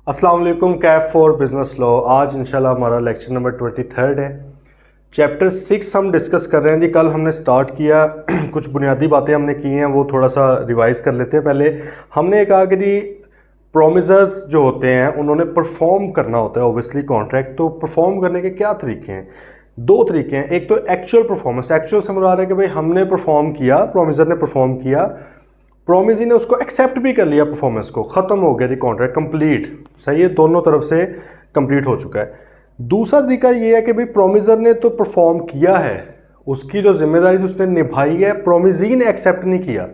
अस्सलाम वालेकुम। Kaif for business law. आज इंशाल्लाह हमारा लेक्चर नंबर 23 है। चैप्टर 6 हम डिस्कस कर रहे हैं जी। कल हमने स्टार्ट किया कुछ बुनियादी बातें हमने की हैं, वो थोड़ा सा रिवाइज कर लेते हैं। पहले हमने कहा कि जी प्रोमिसर्स जो होते हैं उन्होंने परफॉर्म करना होता है ऑब्वियसली कॉन्ट्रैक्ट। तो परफॉर्म करने के क्या तरीके हैं? दो तरीके हैं। एक तो एक्चुअल परफॉर्मेंस। एक्चुअल से मुराद है कि भाई हमने परफॉर्म किया, प्रोमिसर ने परफॉर्म किया, प्रोमिसी ने उसको एक्सेप्ट भी कर लिया, परफॉर्मेंस को, ख़त्म हो गया जी, कॉन्ट्रैक्ट कंप्लीट, सही है, दोनों तरफ से कंप्लीट हो चुका है। दूसरा तरीका ये है कि भाई प्रोमिसर ने तो परफॉर्म किया है, उसकी जो जिम्मेदारी थी उसने निभाई है, प्रोमिसी ने एक्सेप्ट नहीं किया।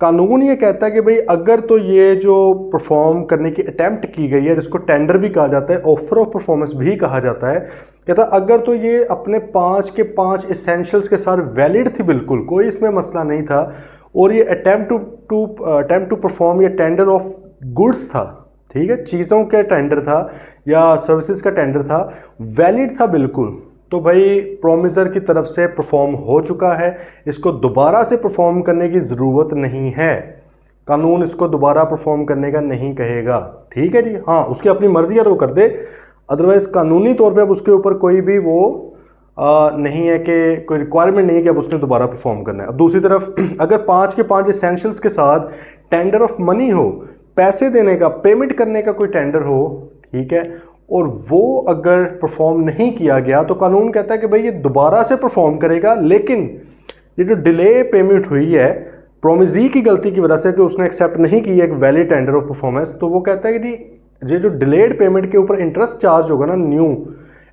कानून ये कहता है कि भाई अगर तो ये जो परफॉर्म करने की अटेम्प्ट की गई है, जिसको टेंडर भी कहा जाता है, ऑफर ऑफ परफॉर्मेंस भी कहा जाता है, कहता है अगर तो ये अपने 5 के 5 एसेंशियल्स के साथ वैलिड थी, बिल्कुल कोई इसमें मसला नहीं था, और ये अटेम्प्ट टू परफॉर्म ये टेंडर ऑफ गुड्स था, ठीक है, चीज़ों का टेंडर था या सर्विसेज का टेंडर था, वैलिड था बिल्कुल, तो भाई प्रोमिसर की तरफ से परफॉर्म हो चुका है, इसको दोबारा से परफॉर्म करने की ज़रूरत नहीं है। कानून इसको दोबारा परफॉर्म करने का नहीं कहेगा, ठीक है जी। हाँ, उसकी अपनी मर्जी है तो वो कर दे, अदरवाइज कानूनी तौर पे अब उसके ऊपर कोई भी वो नहीं है कि कोई रिक्वायरमेंट नहीं है कि अब उसने दोबारा परफॉर्म करना है। अब दूसरी तरफ अगर 5 के 5 एसेंशियल्स के साथ टेंडर ऑफ मनी हो, पैसे देने का, पेमेंट करने का कोई टेंडर हो, ठीक है, और वो अगर परफॉर्म नहीं किया गया तो कानून कहता है कि भाई ये दोबारा से परफॉर्म करेगा, लेकिन ये जो डिले पेमेंट हुई है प्रोमिसी की गलती की वजह से कि उसने एक्सेप्ट नहीं की एक वैलिड टेंडर ऑफ परफॉर्मेंस, तो वो कहता है कि जी ये जो डिलेड पेमेंट के ऊपर इंटरेस्ट चार्ज होगा ना, न्यू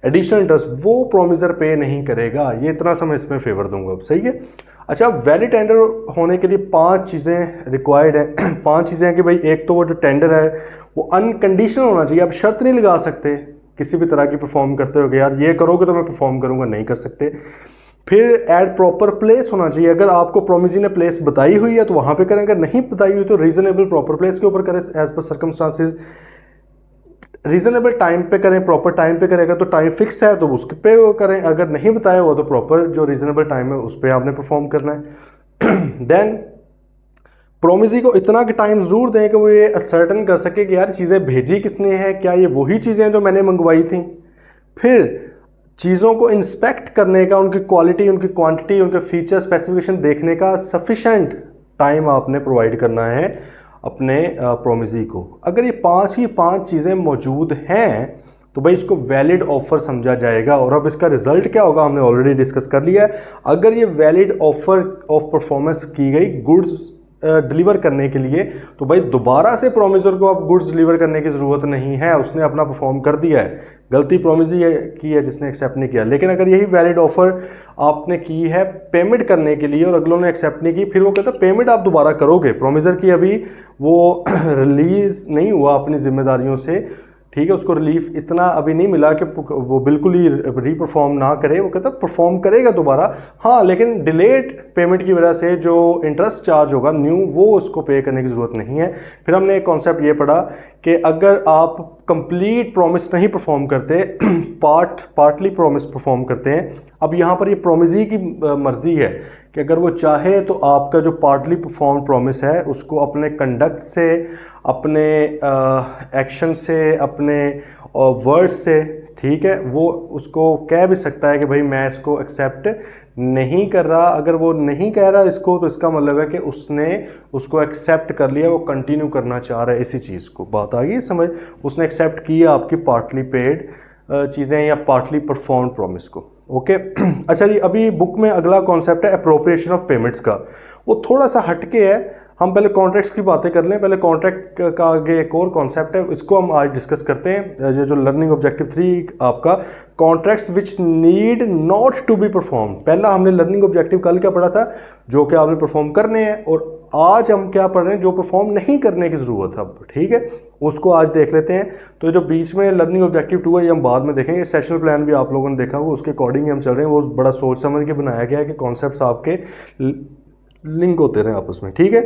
एडिशनल इंटरेस्ट, वो प्रोमिसर पे नहीं करेगा। ये इतना सा मैं इसमें फेवर दूंगा, अब सही है। अच्छा, वैलिड टेंडर होने के लिए 5 चीज़ें रिक्वायर्ड हैं। 5 चीज़ें हैं कि भाई एक तो वो जो टेंडर है वो अनकंडीशनल होना चाहिए। आप शर्त नहीं लगा सकते किसी भी तरह की परफॉर्म करते हो कि यार ये करोगे तो मैं परफॉर्म करूंगा, नहीं कर सकते। फिर एट प्रॉपर प्लेस होना चाहिए। अगर आपको प्रोमिसी ने प्लेस बताई हुई है तो वहां पे करें, अगर नहीं बताई हुई तो रीजनेबल प्रॉपर प्लेस के ऊपर करें, as per circumstances. Reasonable time पे करें, प्रॉपर टाइम पे करेगा तो टाइम फिक्स है तो उसके पे वो करें, अगर नहीं बताया हुआ तो प्रॉपर जो रीजनेबल टाइम है उस पर आपने परफॉर्म करना है। देन प्रोमिसी को इतना कि टाइम जरूर दें कि वो ये असर्टन कर सके कि यार चीज़ें भेजी किसने है, क्या ये वही चीज़ें हैं जो मैंने मंगवाई थी। फिर चीज़ों को इंस्पेक्ट करने का, उनकी क्वालिटी, उनकी क्वांटिटी, उनके फीचर स्पेसिफिकेशन देखने का सफिशेंट टाइम आपने प्रोवाइड करना है अपने प्रोमिसी को। अगर ये 5 ही 5 चीज़ें मौजूद हैं तो भाई इसको वैलिड ऑफर समझा जाएगा। और अब इसका रिजल्ट क्या होगा हमने ऑलरेडी डिस्कस कर लिया है। अगर ये वैलिड ऑफर ऑफ परफॉर्मेंस की गई गुड्स डिलीवर करने के लिए, तो भाई दोबारा से प्रोमिसर को अब गुड्स डिलीवर करने की ज़रूरत नहीं है, उसने अपना परफॉर्म कर दिया है। गलती प्रोमिसी की है जिसने एक्सेप्ट नहीं किया। लेकिन अगर यही वैलिड ऑफर आपने की है पेमेंट करने के लिए और अगलों ने एक्सेप्ट नहीं की, फिर वो कहता है पेमेंट आप दोबारा करोगे, प्रोमिसर की अभी वो रिलीज नहीं हुआ अपनी जिम्मेदारियों से, ठीक है, उसको रिलीफ इतना अभी नहीं मिला कि वो बिल्कुल ही रीपरफॉर्म ना करे, वो कहता परफॉर्म करेगा दोबारा, हाँ, लेकिन डिलेड पेमेंट की वजह से जो इंटरेस्ट चार्ज होगा न्यू, वो उसको पे करने की ज़रूरत नहीं है। फिर हमने एक कॉन्सेप्ट ये पढ़ा कि अगर आप कंप्लीट प्रॉमिस नहीं परफॉर्म करते, पार्टली प्रॉमिस परफॉर्म करते हैं, अब यहाँ पर ये प्रोमिसी की मर्जी है कि अगर वो चाहे तो आपका जो पार्टली परफॉर्म प्रॉमिस है उसको अपने कंडक्ट से, अपने एक्शन से, अपने वर्ड से, ठीक है, वो उसको कह भी सकता है कि भाई मैं इसको एक्सेप्ट नहीं कर रहा। अगर वो नहीं कह रहा इसको तो इसका मतलब है कि उसने उसको एक्सेप्ट कर लिया, वो कंटिन्यू करना चाह रहा है इसी चीज़ को। बात आ गई समझ? उसने एक्सेप्ट किया आपकी पार्टली पेड चीज़ें या पार्टली परफॉर्म प्रॉमिस को। ओके। अच्छा जी, अभी बुक में अगला कॉन्सेप्ट है अप्रोप्रिएशन ऑफ पेमेंट्स का। वो थोड़ा सा हटके है, हम पहले कॉन्ट्रैक्ट्स की बातें कर लें। पहले कॉन्ट्रैक्ट का आगे एक और कॉन्सेप्ट है, इसको हम आज डिस्कस करते हैं। ये जो लर्निंग ऑब्जेक्टिव 3 आपका, contracts which need not to be perform. पहला हमने लर्निंग ऑब्जेक्टिव कल क्या पढ़ा था, जो कि आपने परफॉर्म करने हैं, और आज हम क्या पढ़ रहे हैं, जो परफॉर्म नहीं करने की ज़रूरत है अब, ठीक है, उसको आज देख लेते हैं। तो जो बीच में लर्निंग ऑब्जेक्टिव 2 है ये हम बाद में देखेंगे। सेशनल प्लान भी आप लोगों ने देखा हुआ, उसके अकॉर्डिंग हम चल रहे हैं। वो बड़ा सोच समझ के बनाया गया है कि कॉन्सेप्ट्स आपके लिंक होते रहे आपस में, ठीक है।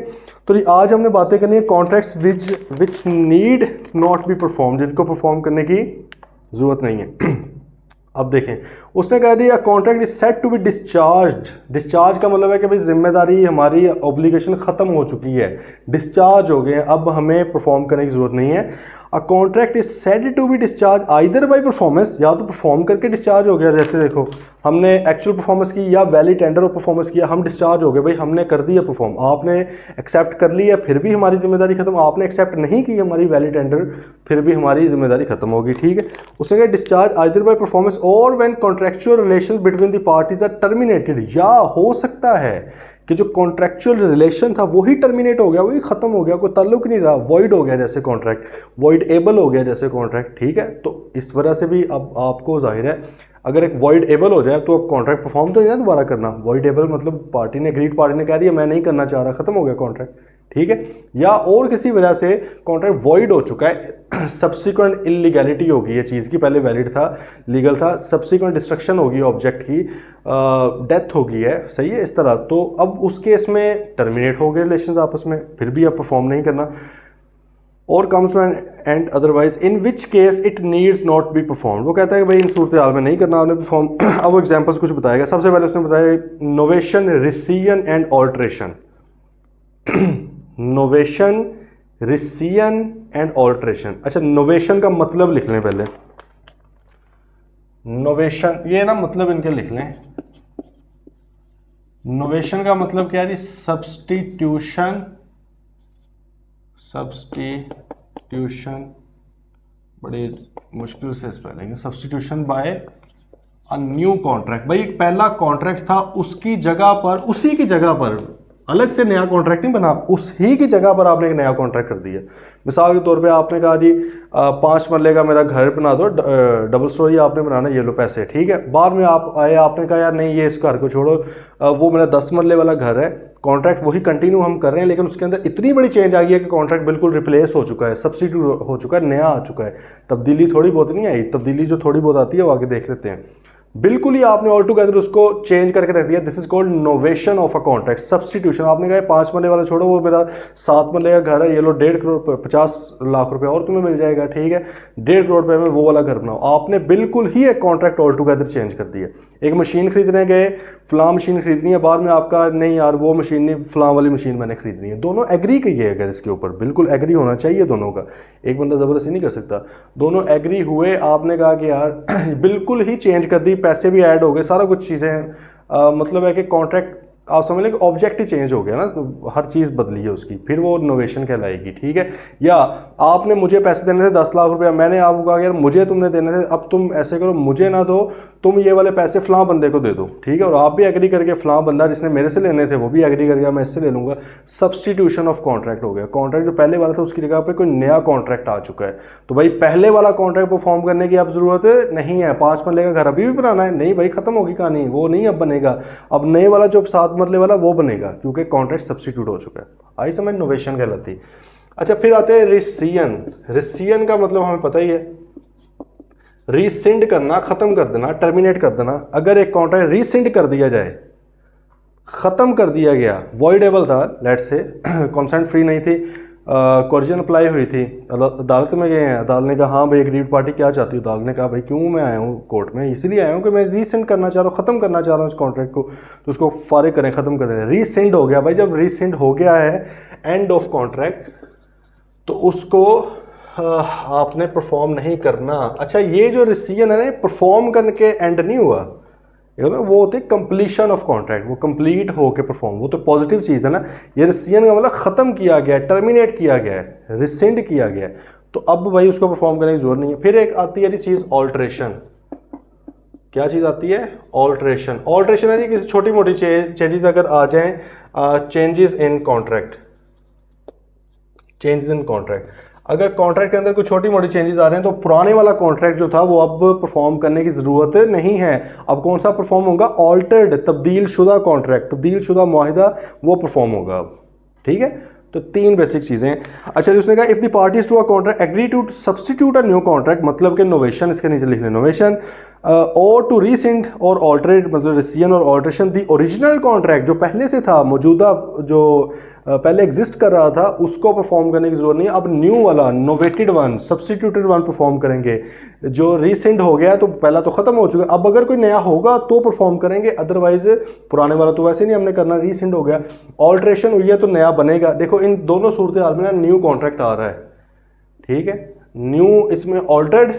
तो आज हमने बातें करनी है contracts which need not be perform, जिनको परफॉर्म करने की ज़रूरत नहीं है। अब देखें, उसने कह दिया contract is said to be discharge. Discharge का मतलब है कि भाई जिम्मेदारी हमारी, ऑब्लिगेशन ख़त्म हो चुकी है, डिस्चार्ज हो गए, अब हमें परफॉर्म करने की ज़रूरत नहीं है। A contract is said to be discharge either by performance, या तो परफॉर्म करके डिस्चार्ज हो गया, जैसे देखो हमने एक्चुअल परफॉर्मेंस की या वैलिड टेंडर ऑफ परफॉर्मेंस किया, हम डिस्चार्ज हो गए, भाई हमने कर दिया परफॉर्म, आपने एक्सेप्ट कर लिया, फिर भी हमारी जिम्मेदारी खत्म, आपने एक्सेप्ट नहीं की हमारी वैलिड टेंडर, फिर भी हमारी जिम्मेदारी खत्म होगी, ठीक है। उसने कहा डिस्चार्ज आइदर बाय परफॉर्मेंस और when contractual relation between the parties are terminated, या हो सकता है कि जो कॉन्ट्रेक्चुअल रिलेशन था वही टर्मिनेट हो गया, वही खत्म हो गया, कोई ताल्लुक नहीं रहा, वॉइड हो गया जैसे कॉन्ट्रैक्ट, वॉइड एबल हो गया जैसे कॉन्ट्रैक्ट, ठीक है। तो इस वजह से भी अब आपको जाहिर है अगर एक वॉइड एबल हो जाए तो अब कॉन्ट्रैक्ट परफॉर्म तो नहीं ना दोबारा करना। वॉइड एबल मतलब पार्टी ने एग्रीड पार्टी ने कह दिया मैं नहीं करना चाह रहा, खत्म हो गया कॉन्ट्रैक्ट, ठीक है। या और किसी वजह से कॉन्ट्रैक्ट वॉइड हो चुका है, सब्सिक्वेंट इलीगैलिटी होगी ये चीज़ की, पहले वैलिड था, लीगल था, सब्सिक्वेंट डिस्ट्रक्शन होगी ऑब्जेक्ट की, डेथ हो गई है, सही है, इस तरह, तो अब उस केस में टर्मिनेट हो गए रिलेशंस आपस में, फिर भी अब परफॉर्म नहीं करना। और comes to an end otherwise in which case it needs not be perform, वो कहता है कि भाई इन सूरत हाल में नहीं करना आपने परफॉर्म। अब वो एग्जाम्पल्स कुछ बताएगा। सबसे पहले उसने बताया novation, rescission and alteration. Novation, rescission and alteration. अच्छा, नोवेशन का मतलब लिख लें पहले, नोवेशन ये ना मतलब इनके लिख लें। नोवेशन का मतलब क्या है? सब्सटीट्यूशन, सब्सटीट्यूशन बड़ी मुश्किल से स्पेलिंग है, substitution by a new contract. भाई एक पहला कॉन्ट्रैक्ट था उसकी जगह पर, उसी की जगह पर अलग से नया कॉन्ट्रैक्ट नहीं बना, उसी की जगह पर आपने एक नया कॉन्ट्रैक्ट कर दिया। मिसाल के तौर पे आपने कहा जी 5 मरले का मेरा घर बना दो, डबल स्टोरी आपने बनाना, ये लो पैसे, ठीक है। बाद में आप आए, आपने कहा यार नहीं ये इस घर को छोड़ो, वो मेरा 10 मरले वाला घर है, कॉन्ट्रैक्ट वही कंटिन्यू हम कर रहे हैं, लेकिन उसके अंदर इतनी बड़ी चेंज आ गई है कि कॉन्ट्रैक्ट बिल्कुल रिप्लेस हो चुका है, सब्स्टिट्यूट हो चुका है, नया आ चुका है। तब्दीली थोड़ी बहुत नहीं आई, तब्दीली जो थोड़ी बहुत आती है वो आगे देख लेते हैं। बिल्कुल ही आपने ऑल टुगेदर उसको चेंज करके रख दिया। This is called novation of a contract, substitution. आपने कहा 5 मरले वाला छोड़ो, वो मेरा 7 मरले का घर है, ये लो 1.5 करोड़ 50 लाख रुपए और तुम्हें मिल जाएगा, ठीक है, 1.5 करोड़ रुपए में वो वाला घर बनाओ। आपने बिल्कुल ही एक कॉन्ट्रैक्ट ऑल टुगेदर चेंज कर दिया। एक मशीन खरीदने गए, फलां मशीन खरीदनी है, बाद में आपका नहीं यार वो मशीन नहीं, फलां वाली मशीन मैंने खरीदनी है। दोनों एग्री किए, अगर इसके ऊपर बिल्कुल एग्री होना चाहिए दोनों का, एक बंदा ज़बरदस्ती नहीं कर सकता। दोनों एग्री हुए, आपने कहा कि यार बिल्कुल ही चेंज कर दी, पैसे भी ऐड हो गए, सारा कुछ चीज़ें मतलब है कि कॉन्ट्रैक्ट आप समझ लें कि ऑब्जेक्ट ही चेंज हो गया ना, तो हर चीज़ बदली है उसकी, फिर वो इनोवेशन कहलाएगी, ठीक है। या आपने मुझे पैसे देने थे 10 लाख रुपया, मैंने आपको कहा यार मुझे तुमने देने थे, अब तुम ऐसे करो मुझे ना दो, तुम ये वाले पैसे फलां बंदे को दे दो, ठीक है। और आप भी एग्री करके फलां बंदा जिसने मेरे से लेने थे वो भी एग्री कर गया, मैं इससे ले लूँगा। सब्स्टिट्यूशन ऑफ कॉन्ट्रैक्ट हो गया। कॉन्ट्रैक्ट जो पहले वाला था उसकी जगह पे कोई नया कॉन्ट्रैक्ट आ चुका है। तो भाई पहले वाला कॉन्ट्रैक्ट परफॉर्म करने की अब ज़रूरत नहीं है। 5 मरले का घर अभी भी बनाना है, नहीं भाई खत्म होगी कहानी, वो नहीं अब बनेगा। अब नए वाला जो 7 मरले वाला वो बनेगा, क्योंकि कॉन्ट्रैक्ट सब्स्टिट्यूट हो चुका है। आई समझ, नोवेशन कहलाती। अच्छा, फिर आते हैं रिसीजन। रिसीजन का मतलब हमें पता ही है, रीसिंड करना, खत्म कर देना, टर्मिनेट कर देना। अगर एक कॉन्ट्रैक्ट रीसिंड कर दिया जाए, खत्म कर दिया गया, वॉइडेबल था, लेट से कंसेंट फ्री नहीं थी, कोर्जन अप्लाई हुई थी, अदालत में गए हैं, अदालत ने कहा हाँ भाई एग्रीड पार्टी क्या चाहती है, अदालत ने कहा भाई क्यों मैं आया हूँ कोर्ट में, इसलिए आया हूँ कि मैं रीसेंड करना चाह रहा हूँ, ख़त्म करना चाह रहा हूँ इस कॉन्ट्रैक्ट को, तो उसको फारिग करें, ख़त्म कर दें। रीसेंड हो गया भाई, जब रीसेंड हो गया है एंड ऑफ कॉन्ट्रैक्ट, तो उसको आपने परफॉर्म नहीं करना। अच्छा, ये जो रिसीजन है ना, परफॉर्म करके एंड नहीं हुआ, वो होती है कंप्लीशन ऑफ कॉन्ट्रैक्ट, वो कंप्लीट हो के परफॉर्म, वो तो पॉजिटिव चीज़ है ना। ये रिसीजन का मतलब ख़त्म किया गया, टर्मिनेट किया गया है, रिसेंड किया गया है, तो अब भाई उसको परफॉर्म करने की जरूरत नहीं है। फिर एक आती है चीज़ ऑल्ट्रेशन। क्या चीज़ आती है? ऑल्ट्रेशन। ऑल्ट्रेशन है किसी छोटी मोटी चेंजेस अगर आ जाएं, changes in contract, changes in contract, अगर कॉन्ट्रैक्ट के अंदर कुछ छोटी मोटी चेंजेस आ रहे हैं तो पुराने वाला कॉन्ट्रैक्ट जो था वो अब परफॉर्म करने की ज़रूरत नहीं है। अब कौन सा परफॉर्म होगा? ऑल्टर्ड, तब्दील शुदा कॉन्ट्रैक्ट, तब्दील शुदा मुआहिदा, वो परफॉर्म होगा अब, ठीक है। तो 3 बेसिक चीज़ें। अच्छा, उसने कहा if the parties to a contract agree to substitute a new contract, मतलब कि नोवेशन, इसके नीचे लिख लें नोवेशन, और टू रीसेंड और ऑल्टरेट, मतलब रिसीजन और ऑल्ट्रेशन दी ओरिजिनल कॉन्ट्रैक्ट, जो पहले से था, मौजूदा जो पहले एग्जिस्ट कर रहा था, उसको परफॉर्म करने की जरूरत नहीं है। अब न्यू वाला, नोवेटेड वन, सब्स्टिट्यूटेड वन परफॉर्म करेंगे। जो रीसेंड हो गया तो पहला तो खत्म हो चुका है, अब अगर कोई नया होगा तो परफॉर्म करेंगे, अदरवाइज पुराने वाला तो वैसे नहीं हमने करना, रीसेंड हो गया। ऑल्ट्रेशन हुई है तो नया बनेगा। देखो इन दोनों सूरत हाल में ना न्यू कॉन्ट्रैक्ट आ रहा है, ठीक है, न्यू, इसमें ऑल्टर्ड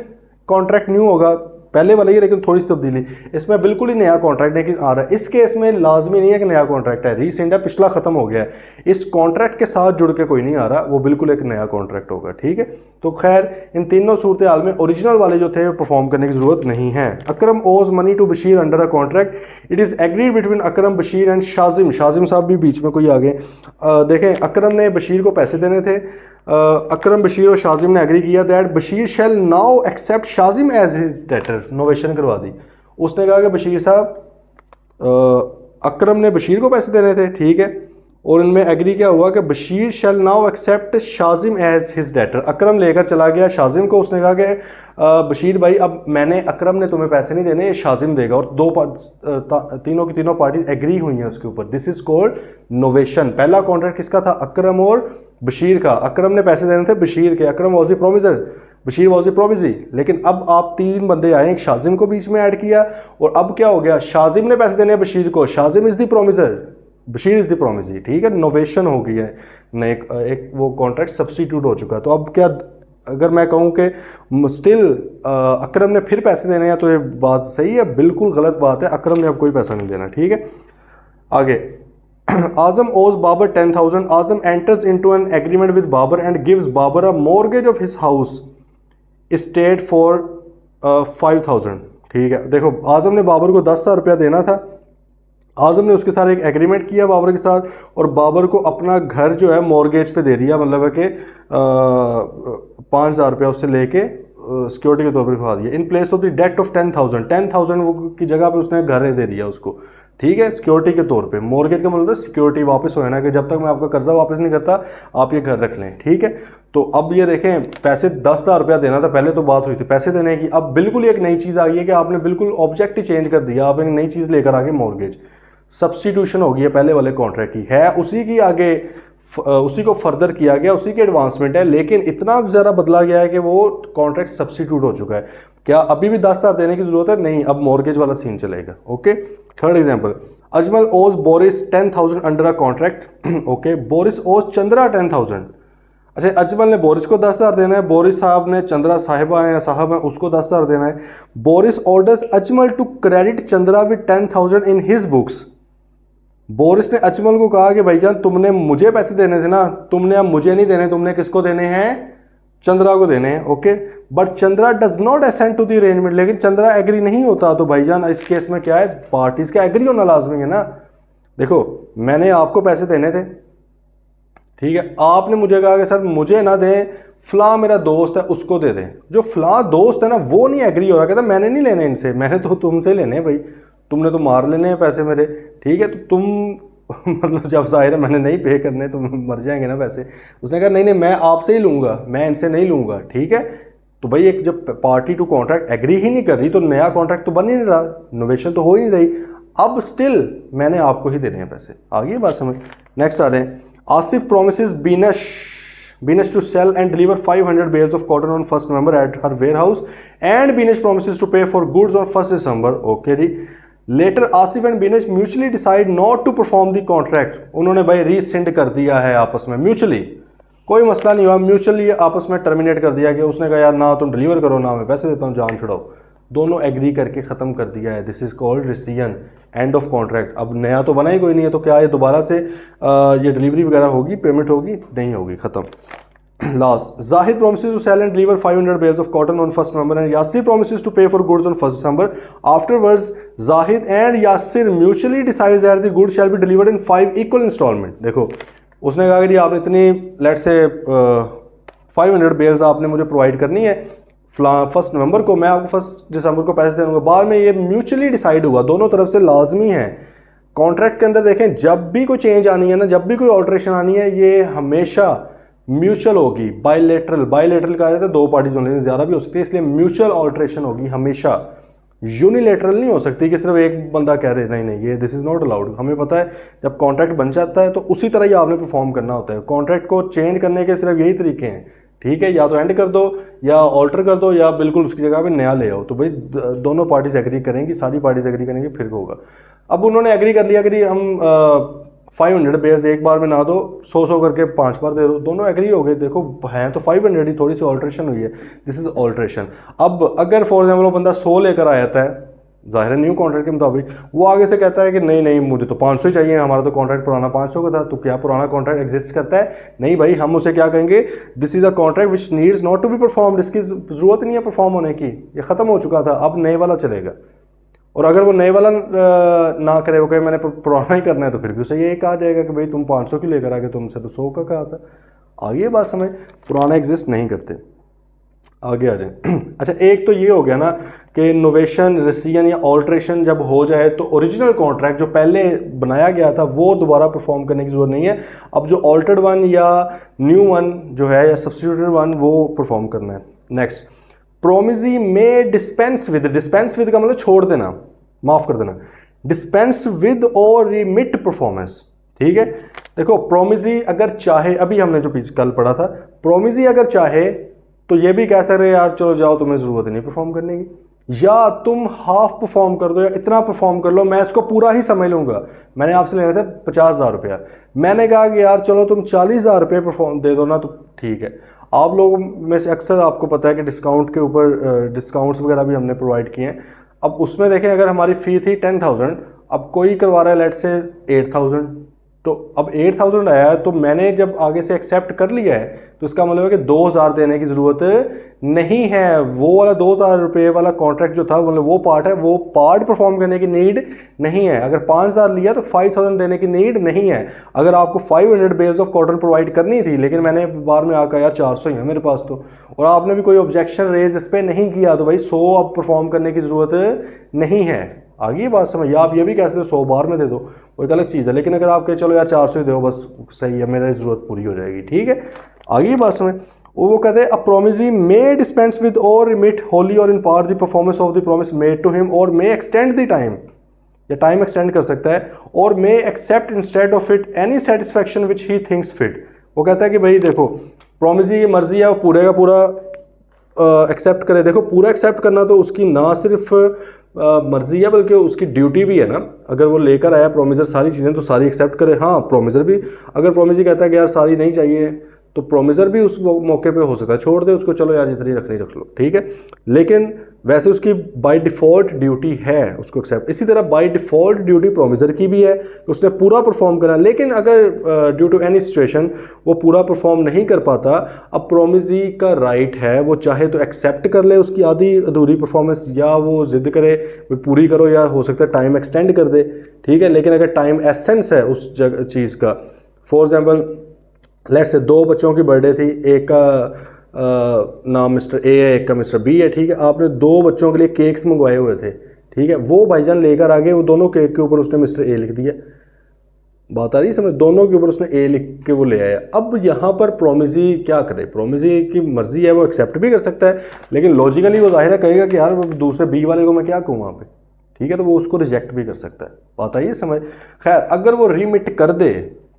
कॉन्ट्रैक्ट न्यू होगा, पहले वाला ही लेकिन थोड़ी सी तब्दीली, इसमें बिल्कुल ही नया कॉन्ट्रैक्ट लेकिन आ रहा है। इस केस में लाजमी नहीं है कि नया कॉन्ट्रैक्ट है, रीसेंट है, पिछला खत्म हो गया है, इस कॉन्ट्रैक्ट के साथ जुड़ के कोई नहीं आ रहा, वो बिल्कुल एक नया कॉन्ट्रैक्ट होगा। ठीक है, तो खैर इन तीनों सूरत हाल में ओरिजिनल वाले जो थे परफॉर्म करने की जरूरत नहीं है। Akram owes money to Bashir under a contract, it is agreed between Akram, Bashir and Shazim. Shazim साहब भी बीच में कोई आ गए। देखें, अकरम ने बशीर को पैसे देने थे, अकरम, बशीर और शाजिम ने एग्री किया that Bashir shall now accept Shazim as his debtor. Novation करवा दी, उसने कहा कि बशीर साहब, अकरम ने बशीर को पैसे देने थे, ठीक है, और इनमें एग्री क्या हुआ कि Bashir shall now accept Shazim as his debtor. Akram लेकर चला गया शाजिम को, उसने कहा कि बशीर भाई, अब मैंने, अकरम ने तुम्हें पैसे नहीं देने, ये शाजिम देगा, और तीनों की तीनों पार्टीज एग्री हुई हैं उसके ऊपर। This is called novation. पहला कॉन्ट्रैक्ट किसका था? अकरम और बशीर का। अकरम ने पैसे देने थे बशीर के, Akram was the promisor, Bashir was the promisee. लेकिन अब आप तीन बंदे आए, एक शाजिम को बीच में ऐड किया, और अब क्या हो गया, शाजिम ने पैसे देने हैं बशीर को, Shazim is the promisor, Bashir is the promisee. ठीक है, नोवेशन हो गई है, नए एक वो कॉन्ट्रैक्ट सब्सटीट्यूट हो चुका है। तो अब क्या, अगर मैं कहूँ कि स्टिल अकरम ने फिर पैसे देने हैं, तो ये बात सही है? बिल्कुल गलत बात है, अकरम ने अब कोई पैसा नहीं देना। ठीक है, आगे, Azam owes Babar 10,000, Azam enters into an agreement with Babar and gives Babar a mortgage of his house state for 5,000। ठीक है, देखो, आजम ने बाबर को 10,000 रुपया देना था, आजम ने उसके साथ एक एग्रीमेंट किया बाबर के साथ, और बाबर को अपना घर जो है मॉर्गेज पे दे दिया, मतलब है कि 5,000 रुपया उससे लेके सिक्योरिटी के तौर पर दिखा दिया, in place of the debt of 10,000। 10,000 की जगह पे उसने घर दे दिया उसको, ठीक है, सिक्योरिटी के तौर पे। मॉर्गेज का मतलब है सिक्योरिटी, वापस हो ना, कि जब तक मैं आपका कर्जा वापस नहीं करता आप ये घर रख लें। ठीक है, तो अब ये देखें, पैसे 10,000 रुपया देना था, पहले तो बात हुई थी पैसे देने की, अब बिल्कुल एक नई चीज़ आ गई है कि आपने बिल्कुल ऑब्जेक्ट ही चेंज कर दिया, आप एक नई चीज़ लेकर आगे, मॉर्गेज, सब्सटीट्यूशन हो गई है पहले वाले कॉन्ट्रैक्ट की, है उसी की आगे, उसी को फर्दर किया गया, उसी की एडवांसमेंट है, लेकिन इतना ज़रा बदला गया है कि वो कॉन्ट्रैक्ट सब्सटीट्यूट हो चुका है। क्या अभी भी 10,000 देने की जरूरत है? नहीं, अब मॉर्गेज वाला सीन चलेगा। ओके, थर्ड एग्जांपल, अजमल ओज Boris 10,000 under a contract. Okay, Boris ओज चंद्रा 10,000। अच्छा, अजमल ने बोरिस को 10,000 देना है, बोरिस साहब ने, चंद्रा साहिबा है, साहब है, उसको 10,000 देना है। Boris orders Ajmal to credit Chandra with 10,000 in his books. Boris ने अजमल को कहा कि भाईजान, तुमने मुझे पैसे देने थे ना, तुमने अब मुझे नहीं देने, तुमने किसको देने हैं? चंद्रा को देने हैं। Okay, but Chandra does not assent to the arrangement, लेकिन चंद्रा एग्री नहीं होता। तो भाईजान इस केस में क्या है, पार्टीज का एग्री होना लाजमी है ना। देखो, मैंने आपको पैसे देने थे, ठीक है, आपने मुझे कहा कि सर मुझे ना दें, फला मेरा दोस्त है उसको दे दें। जो फला दोस्त है ना, वो नहीं एग्री हो रहा, कहता मैंने नहीं लेने इनसे, मैंने तो तुमसे लेने हैं भाई, तुमने तो मार लेने हैं पैसे मेरे। ठीक है, तो तुम मतलब जब जाहिर है मैंने नहीं पे करने, तो मर जाएंगे ना पैसे। उसने कहा नहीं नहीं, मैं आपसे ही लूँगा, मैं इनसे नहीं लूँगा। ठीक है, तो भाई एक जब पार्टी टू कॉन्ट्रैक्ट एग्री ही नहीं कर रही, तो नया कॉन्ट्रैक्ट तो बन ही नहीं रहा, नोवेशन तो हो ही नहीं रही। अब स्टिल मैंने आपको ही देने हैं पैसे। आगे बात समझ। नेक्स्ट आ रहे हैं, Asif promises Beenish to sell and deliver 500 bales of cotton on 1st November at her warehouse, and Binesh promises to pay for goods on 1st December. Okay जी। Later Asif and Beenish mutually decide not to perform the contract. उन्होंने भाई resend कर दिया है आपस में, mutually, कोई मसला नहीं हुआ, म्यूचुअली आपस में टर्मिनेट कर दिया कि उसने कहा यार ना तुम डिलीवर करो, ना मैं पैसे देता हूँ, जान छुड़ाओ। दोनों एग्री करके ख़त्म कर दिया है। This is called rescission, end of contract. अब नया तो बना ही कोई नहीं है, तो क्या ये दोबारा से ये डिलीवरी वगैरह होगी, पेमेंट होगी? नहीं होगी, ख़त्म। Last, Zahid promises to sell and deliver 500 bales of cotton on 1st November and Yasir promises to pay for goods on 1st December. Afterwards, Zahid and Yasir mutually decides that the goods shall be delivered in 5 equal installment. देखो, उसने कहा कि आपने इतनी, let's say 500 bells आपने मुझे provide करनी है 1st नवंबर को, मैं आपको 1st दिसंबर को पैसे दे दूँगा। बाद में ये म्यूचुअली डिसाइड हुआ, दोनों तरफ से लाजमी है। कॉन्ट्रैक्ट के अंदर देखें, जब भी कोई चेंज आनी है ना, जब भी कोई ऑल्ट्रेशन आनी है, ये हमेशा म्यूचुअल होगी, बायलैटरल। बायलैटरल का रहता है दो पार्टीज होने से ज़्यादा भी हो सकती है, इसलिए म्यूचुअल ऑल्ट्रेशन होगी हमेशा, यूनिलेटरल नहीं हो सकती कि सिर्फ एक बंदा कह रहे नहीं नहीं, ये दिस इज़ नॉट अलाउड। हमें पता है जब कॉन्ट्रैक्ट बन जाता है तो उसी तरह ही आपने परफॉर्म करना होता है। कॉन्ट्रैक्ट को चेंज करने के सिर्फ यही तरीके हैं, ठीक है, या तो एंड कर दो, या ऑल्टर कर दो, या बिल्कुल उसकी जगह पे नया ले आओ। तो भाई दोनों पार्टीज एग्री करेंगी, सारी पार्टीज एग्री करेंगी, फिर होगा। अब उन्होंने एग्री कर लिया कि हम 500 बेयर्स एक बार में ना दो, 100 करके 5 बार दे दो, दोनों एग्री हो गए। देखो हैं तो 500 ही, थोड़ी सी ऑल्ट्रेशन हुई है, दिस इज ऑल्ट्रेशन। अब अगर फॉर एग्जाम्पल वो बंदा 100 लेकर आया था, जाहिर है न्यू कॉन्ट्रैक्ट के मुताबिक, वो आगे से कहता है कि नहीं नहीं मुझे तो 500 ही चाहिए, हमारा तो कॉन्ट्रैक्ट पुराना 500 का था। तो क्या पुराना कॉन्ट्रैक्ट एग्जिस्ट करता है? नहीं भाई, हम उसे क्या कहेंगे, this is a contract which needs not to be performed, इसकी जरूरत नहीं है परफॉर्म होने की, ये खत्म हो चुका था, अब नए वाला चलेगा। और अगर वो नए वाला ना करे, वो कहे मैंने पुराना ही करना है, तो फिर भी उसे ये कहा जाएगा कि भाई तुम 500 की लेकर आगे, तुमसे तो 100 का कहा था। आगे बात समझ, पुराना एग्जिस्ट नहीं करते। आगे आ जाए। अच्छा, एक तो ये हो गया ना कि नोवेशन, रेसिजन या ऑल्ट्रेशन जब हो जाए तो ओरिजिनल कॉन्ट्रैक्ट जो पहले बनाया गया था वो दोबारा परफॉर्म करने की जरूरत नहीं है। अब जो ऑल्टर्ड वन या न्यू वन जो है या सब्स्टिट्यूटेड वन वो परफॉर्म करना है। नेक्स्ट, प्रोमिजी में डिस्पेंस विद का मतलब छोड़ देना, माफ कर देना, डिस्पेंस विद और रिमिट परफॉर्मेंस। ठीक है, देखो प्रोमिजी अगर चाहे, अभी हमने जो कल पढ़ा था, प्रोमिजी अगर चाहे तो ये भी कह सकते यार चलो जाओ, तुम्हें जरूरत नहीं परफॉर्म करने की, या तुम हाफ परफॉर्म कर दो या इतना परफॉर्म कर लो, मैं इसको पूरा ही समझ लूंगा। मैंने आपसे लेने थे 50,000 रुपया, मैंने कहा कि यार चलो तुम 40,000 रुपये परफॉर्म दे दो ना, तो ठीक है। आप लोगों में से अक्सर आपको पता है कि डिस्काउंट के ऊपर डिस्काउंट्स वगैरह भी हमने प्रोवाइड किए हैं। अब उसमें देखें, अगर हमारी फ़ी थी 10,000, अब कोई करवा रहा है लेट से 8,000, तो अब 8,000 आया है, तो मैंने जब आगे से एक्सेप्ट कर लिया है तो इसका मतलब है कि 2,000 देने की ज़रूरत नहीं है। वो वाला 2,000 रुपये वाला कॉन्ट्रैक्ट जो था, मतलब वो पार्ट है, वो पार्ट परफॉर्म करने की नीड नहीं है। अगर 5,000 लिया तो 5,000 देने की नीड नहीं है। अगर आपको 500 बेल्स ऑफ कॉटन प्रोवाइड करनी थी, लेकिन मैंने बाद में आकर यार 400 ही है मेरे पास तो, और आपने भी कोई ऑब्जेक्शन रेज इस पर नहीं किया, तो भाई 100 अब परफॉर्म करने की ज़रूरत नहीं है। आगे बात समझिए, आप ये भी कह सकते हो 100 बार में दे दो, वो एक अलग चीज़ है। लेकिन अगर आप कहे चलो यार 400 ही दो बस सही है, मेरी ज़रूरत पूरी हो जाएगी, ठीक है। आगे बात समझ, वो कहते हैं a promisee may dispense with और रिमिट होली और in part the performance of the promise made to him, और मे एक्सटेंड द टाइम, या टाइम एक्सटेंड कर सकता है, और may accept instead of it any satisfaction which he thinks fit. वो कहता है कि भाई देखो प्रोमिसी की मर्जी है, वो पूरे का पूरा एक्सेप्ट करे। देखो पूरा एक्सेप्ट करना तो उसकी ना सिर्फ मर्जी है बल्कि उसकी ड्यूटी भी है ना। अगर वो लेकर आया प्रोमिसर सारी चीज़ें तो सारी एक्सेप्ट करे। हाँ, प्रोमिसर भी, अगर प्रोमिसर कहता है कि यार सारी नहीं चाहिए, तो प्रोमिसर भी उस मौके पे हो सकता है छोड़ दे उसको, चलो यार जितनी रखनी रख लो, ठीक है। लेकिन वैसे उसकी बाय डिफ़ॉल्ट ड्यूटी है उसको एक्सेप्ट। इसी तरह बाय डिफ़ॉल्ट ड्यूटी प्रोमिसर की भी है कि उसने पूरा परफॉर्म करना। लेकिन अगर ड्यू टू एनी सिचुएशन वो पूरा परफॉर्म नहीं कर पाता, अब प्रोमिसी का राइट है, वो चाहे तो एक्सेप्ट कर ले उसकी आधी अधूरी परफॉर्मेंस, या वो जिद करे पूरी करो, या हो सकता है टाइम एक्सटेंड कर दे, ठीक है। लेकिन अगर टाइम एसेंस है उस चीज़ का, फॉर एग्जाम्पल लेट से 2 बच्चों की बर्थडे थी, एक का नाम मिस्टर ए है, एक का मिस्टर बी है, ठीक है। आपने 2 बच्चों के लिए केक्स मंगवाए हुए थे, ठीक है। वो भाईजान लेकर आ गए, वो दोनों केक के ऊपर उसने मिस्टर ए लिख दिया, बात आ रही समझ, दोनों के ऊपर उसने ए लिख के वो ले आया। अब यहाँ पर प्रोमिसी क्या करे, प्रोमिसी की मर्जी है, वो एक्सेप्ट भी कर सकता है, लेकिन लॉजिकली वो जाहिर है कहेगा कि यार दूसरे बी वाले को मैं क्या कहूँ वहाँ पे, ठीक है। तो वो उसको रिजेक्ट भी कर सकता है, बात आई समझ। खैर अगर वो रिमिट कर दे,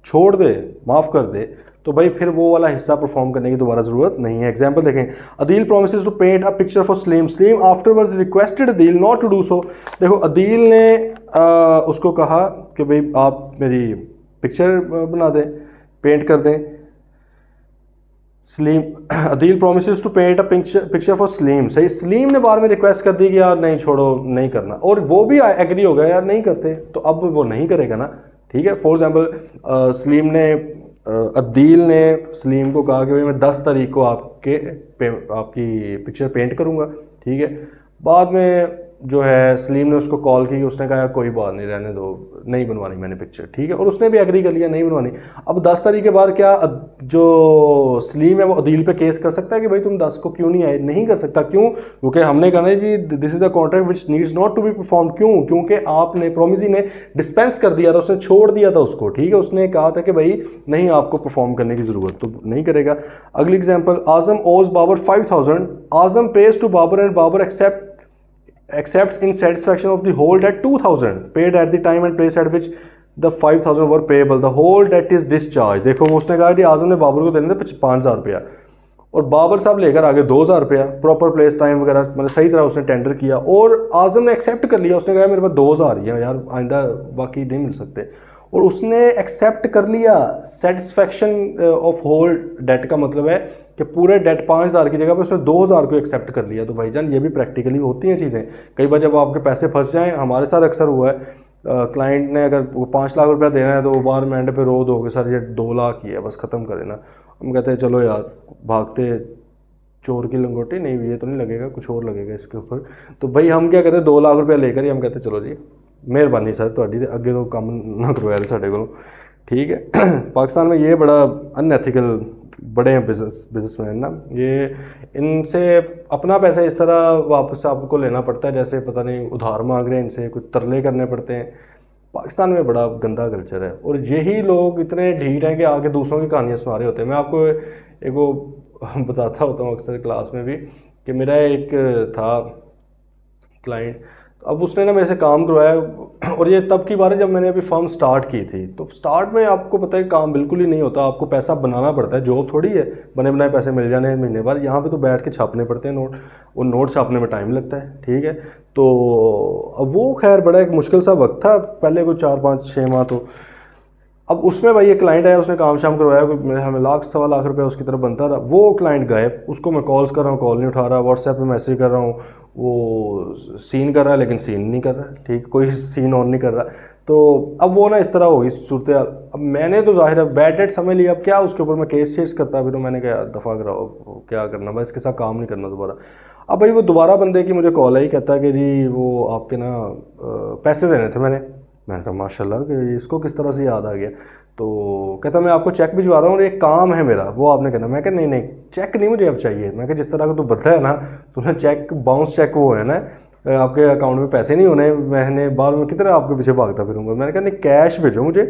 छोड़ दे, माफ़ कर दे, तो भाई फिर वो वाला हिस्सा परफॉर्म करने की दोबारा ज़रूरत नहीं है। एग्जांपल देखें, Adeel promises to paint a picture for Salim, Salim afterwards requested Adeel not to do so. देखो अदील ने उसको कहा कि भाई आप मेरी पिक्चर बना दें, पेंट कर दें। Salim, Adeel promises to paint a picture for Salim, सही। सलीम ने बाद में रिक्वेस्ट कर दी कि यार नहीं छोड़ो नहीं करना, और वो भी एग्री हो गया यार नहीं करते, तो अब वो नहीं करेगा ना, ठीक है। फॉर एग्जाम्पल सलीम ने अदील ने सलीम को कहा कि भाई मैं 10 तारीख को आपकी पिक्चर पेंट करूँगा, ठीक है। बाद में जो है सलीम ने उसको कॉल की, उसने कहा कोई बात नहीं रहने दो, नहीं बनवानी मैंने पिक्चर, ठीक है। और उसने भी एग्री कर लिया नहीं बनवानी। अब 10 तारीख के बाद क्या जो सलीम है वो अदील पे केस कर सकता है कि भाई तुम 10 को क्यों नहीं आए? नहीं कर सकता। क्यों? क्योंकि हमने कहा ना जी this is the contract which needs not to be perform. क्यों? क्योंकि आपने प्रोमिसी ने डिस्पेंस कर दिया था, उसने छोड़ दिया था उसको, ठीक है। उसने कहा था कि भाई नहीं आपको परफॉर्म करने की जरूरत, तो नहीं करेगा। अगली example, Azam owes Babar 5,000, Azam pays to Babar and Babar accepts in satisfaction of the whole debt 2,000 paid at the time and place at which the 5,000 were payable, the whole debt is discharged। देखो वो उसने कहा कि आजम ने बाबर को देने थे 5,000 रुपया, और बाबर साहब लेकर आगे 2,000 रुपया, प्रॉपर प्लेस टाइम वगैरह मतलब सही तरह उसने टेंडर किया, और आजम ने एक्सेप्ट कर लिया, उसने कहा मेरे पास 2,000 ही है यार, आइंदा बाकी नहीं मिल सकते। और उसने एक्सेप्ट कर लिया। सेटिस्फेक्शन ऑफ होल डेट का मतलब है कि पूरे डेट 5,000 की जगह पे उसने 2,000 को एक्सेप्ट कर लिया। तो भाईजान ये भी प्रैक्टिकली होती हैं चीज़ें। कई बार जब आपके पैसे फंस जाएं, हमारे साथ अक्सर हुआ है, क्लाइंट ने अगर 5 लाख रुपया देना है तो वो बार में एंड पे रो दोगे सर ये 2 लाख ही है, बस ख़त्म करें ना। हम कहते हैं चलो यार, भागते चोर की लंगोटी नहीं, ये तो नहीं लगेगा, कुछ और लगेगा इसके ऊपर। तो भाई हम क्या कहते हैं, 2 लाख रुपया लेकर ही हम कहते हैं चलो जी मेहरबानी सर थोड़ी, अगे तो काम ना करवाया साढ़े को, ठीक है। पाकिस्तान में ये बड़ा अनएथिकल बड़े हैं बिजनेसमैन ना, ये इनसे अपना पैसा इस तरह वापस आपको लेना पड़ता है जैसे पता नहीं उधार मांग रहे हैं, इनसे कुछ तरले करने पड़ते हैं। पाकिस्तान में बड़ा गंदा कल्चर है और यही लोग इतने ढीठ हैं कि आगे दूसरों की कहानियाँ सुना रहे होते हैं। मैं आपको एक वो बताता होता हूँ अक्सर क्लास में भी कि मेरा एक था क्लाइंट, अब उसने ना मेरे से काम करवाया और ये तब की बात है जब मैंने अभी फर्म स्टार्ट की थी। तो स्टार्ट में आपको पता है काम बिल्कुल ही नहीं होता, आपको पैसा बनाना पड़ता है, जॉब थोड़ी है बने बनाए पैसे मिल जाने महीने भर। यहाँ पे तो बैठ के छापने पड़ते हैं नोट, वो नोट छापने में टाइम लगता है, ठीक है। तो अब वो खैर बड़ा एक मुश्किल सा वक्त था पहले कोई 4-5-6 माह। तो अब उसमें भाई ये क्लाइंट आया, उसने काम शाम करवाया, मेरे हमें लाख 1.25 लाख रुपया उसकी तरफ बनता रहा। वो क्लाइंट गायब, उसको मैं कॉल्स कर रहा हूँ, कॉल नहीं उठा रहा, व्हाट्सएप पे मैसेज कर रहा हूँ, वो सीन कर रहा है लेकिन सीन नहीं कर रहा, ठीक, कोई सीन ऑन नहीं कर रहा। तो अब वो ना इस तरह होगी सूरत हाल। अब मैंने तो जाहिर है बैड डेट समझ लिया, अब क्या उसके ऊपर मैं केस चेस करता, फिर मैंने कहा दफ़ा कराओ, क्या करना, मैं इसके साथ काम नहीं करना दोबारा। अब भाई वो दोबारा बंदे की मुझे कॉल आई, कहता है कि जी वो आपके ना पैसे देने थे मैंने कहा माशाल्लाह कि इसको किस तरह से याद आ गया। तो कहता मैं आपको चेक भिजवा रहा हूँ और एक काम है मेरा, वो आपने करना। मैं कहा नहीं चेक नहीं मुझे अब चाहिए। मैं कहा जिस तरह का तू बदला है ना, तूने चेक बाउंस चेक वो है ना, आपके अकाउंट में पैसे नहीं होने, मैंने बाद में कितना आपके पीछे भागता फिरूंगा। मैंने कहा नहीं कैश भेजो मुझे,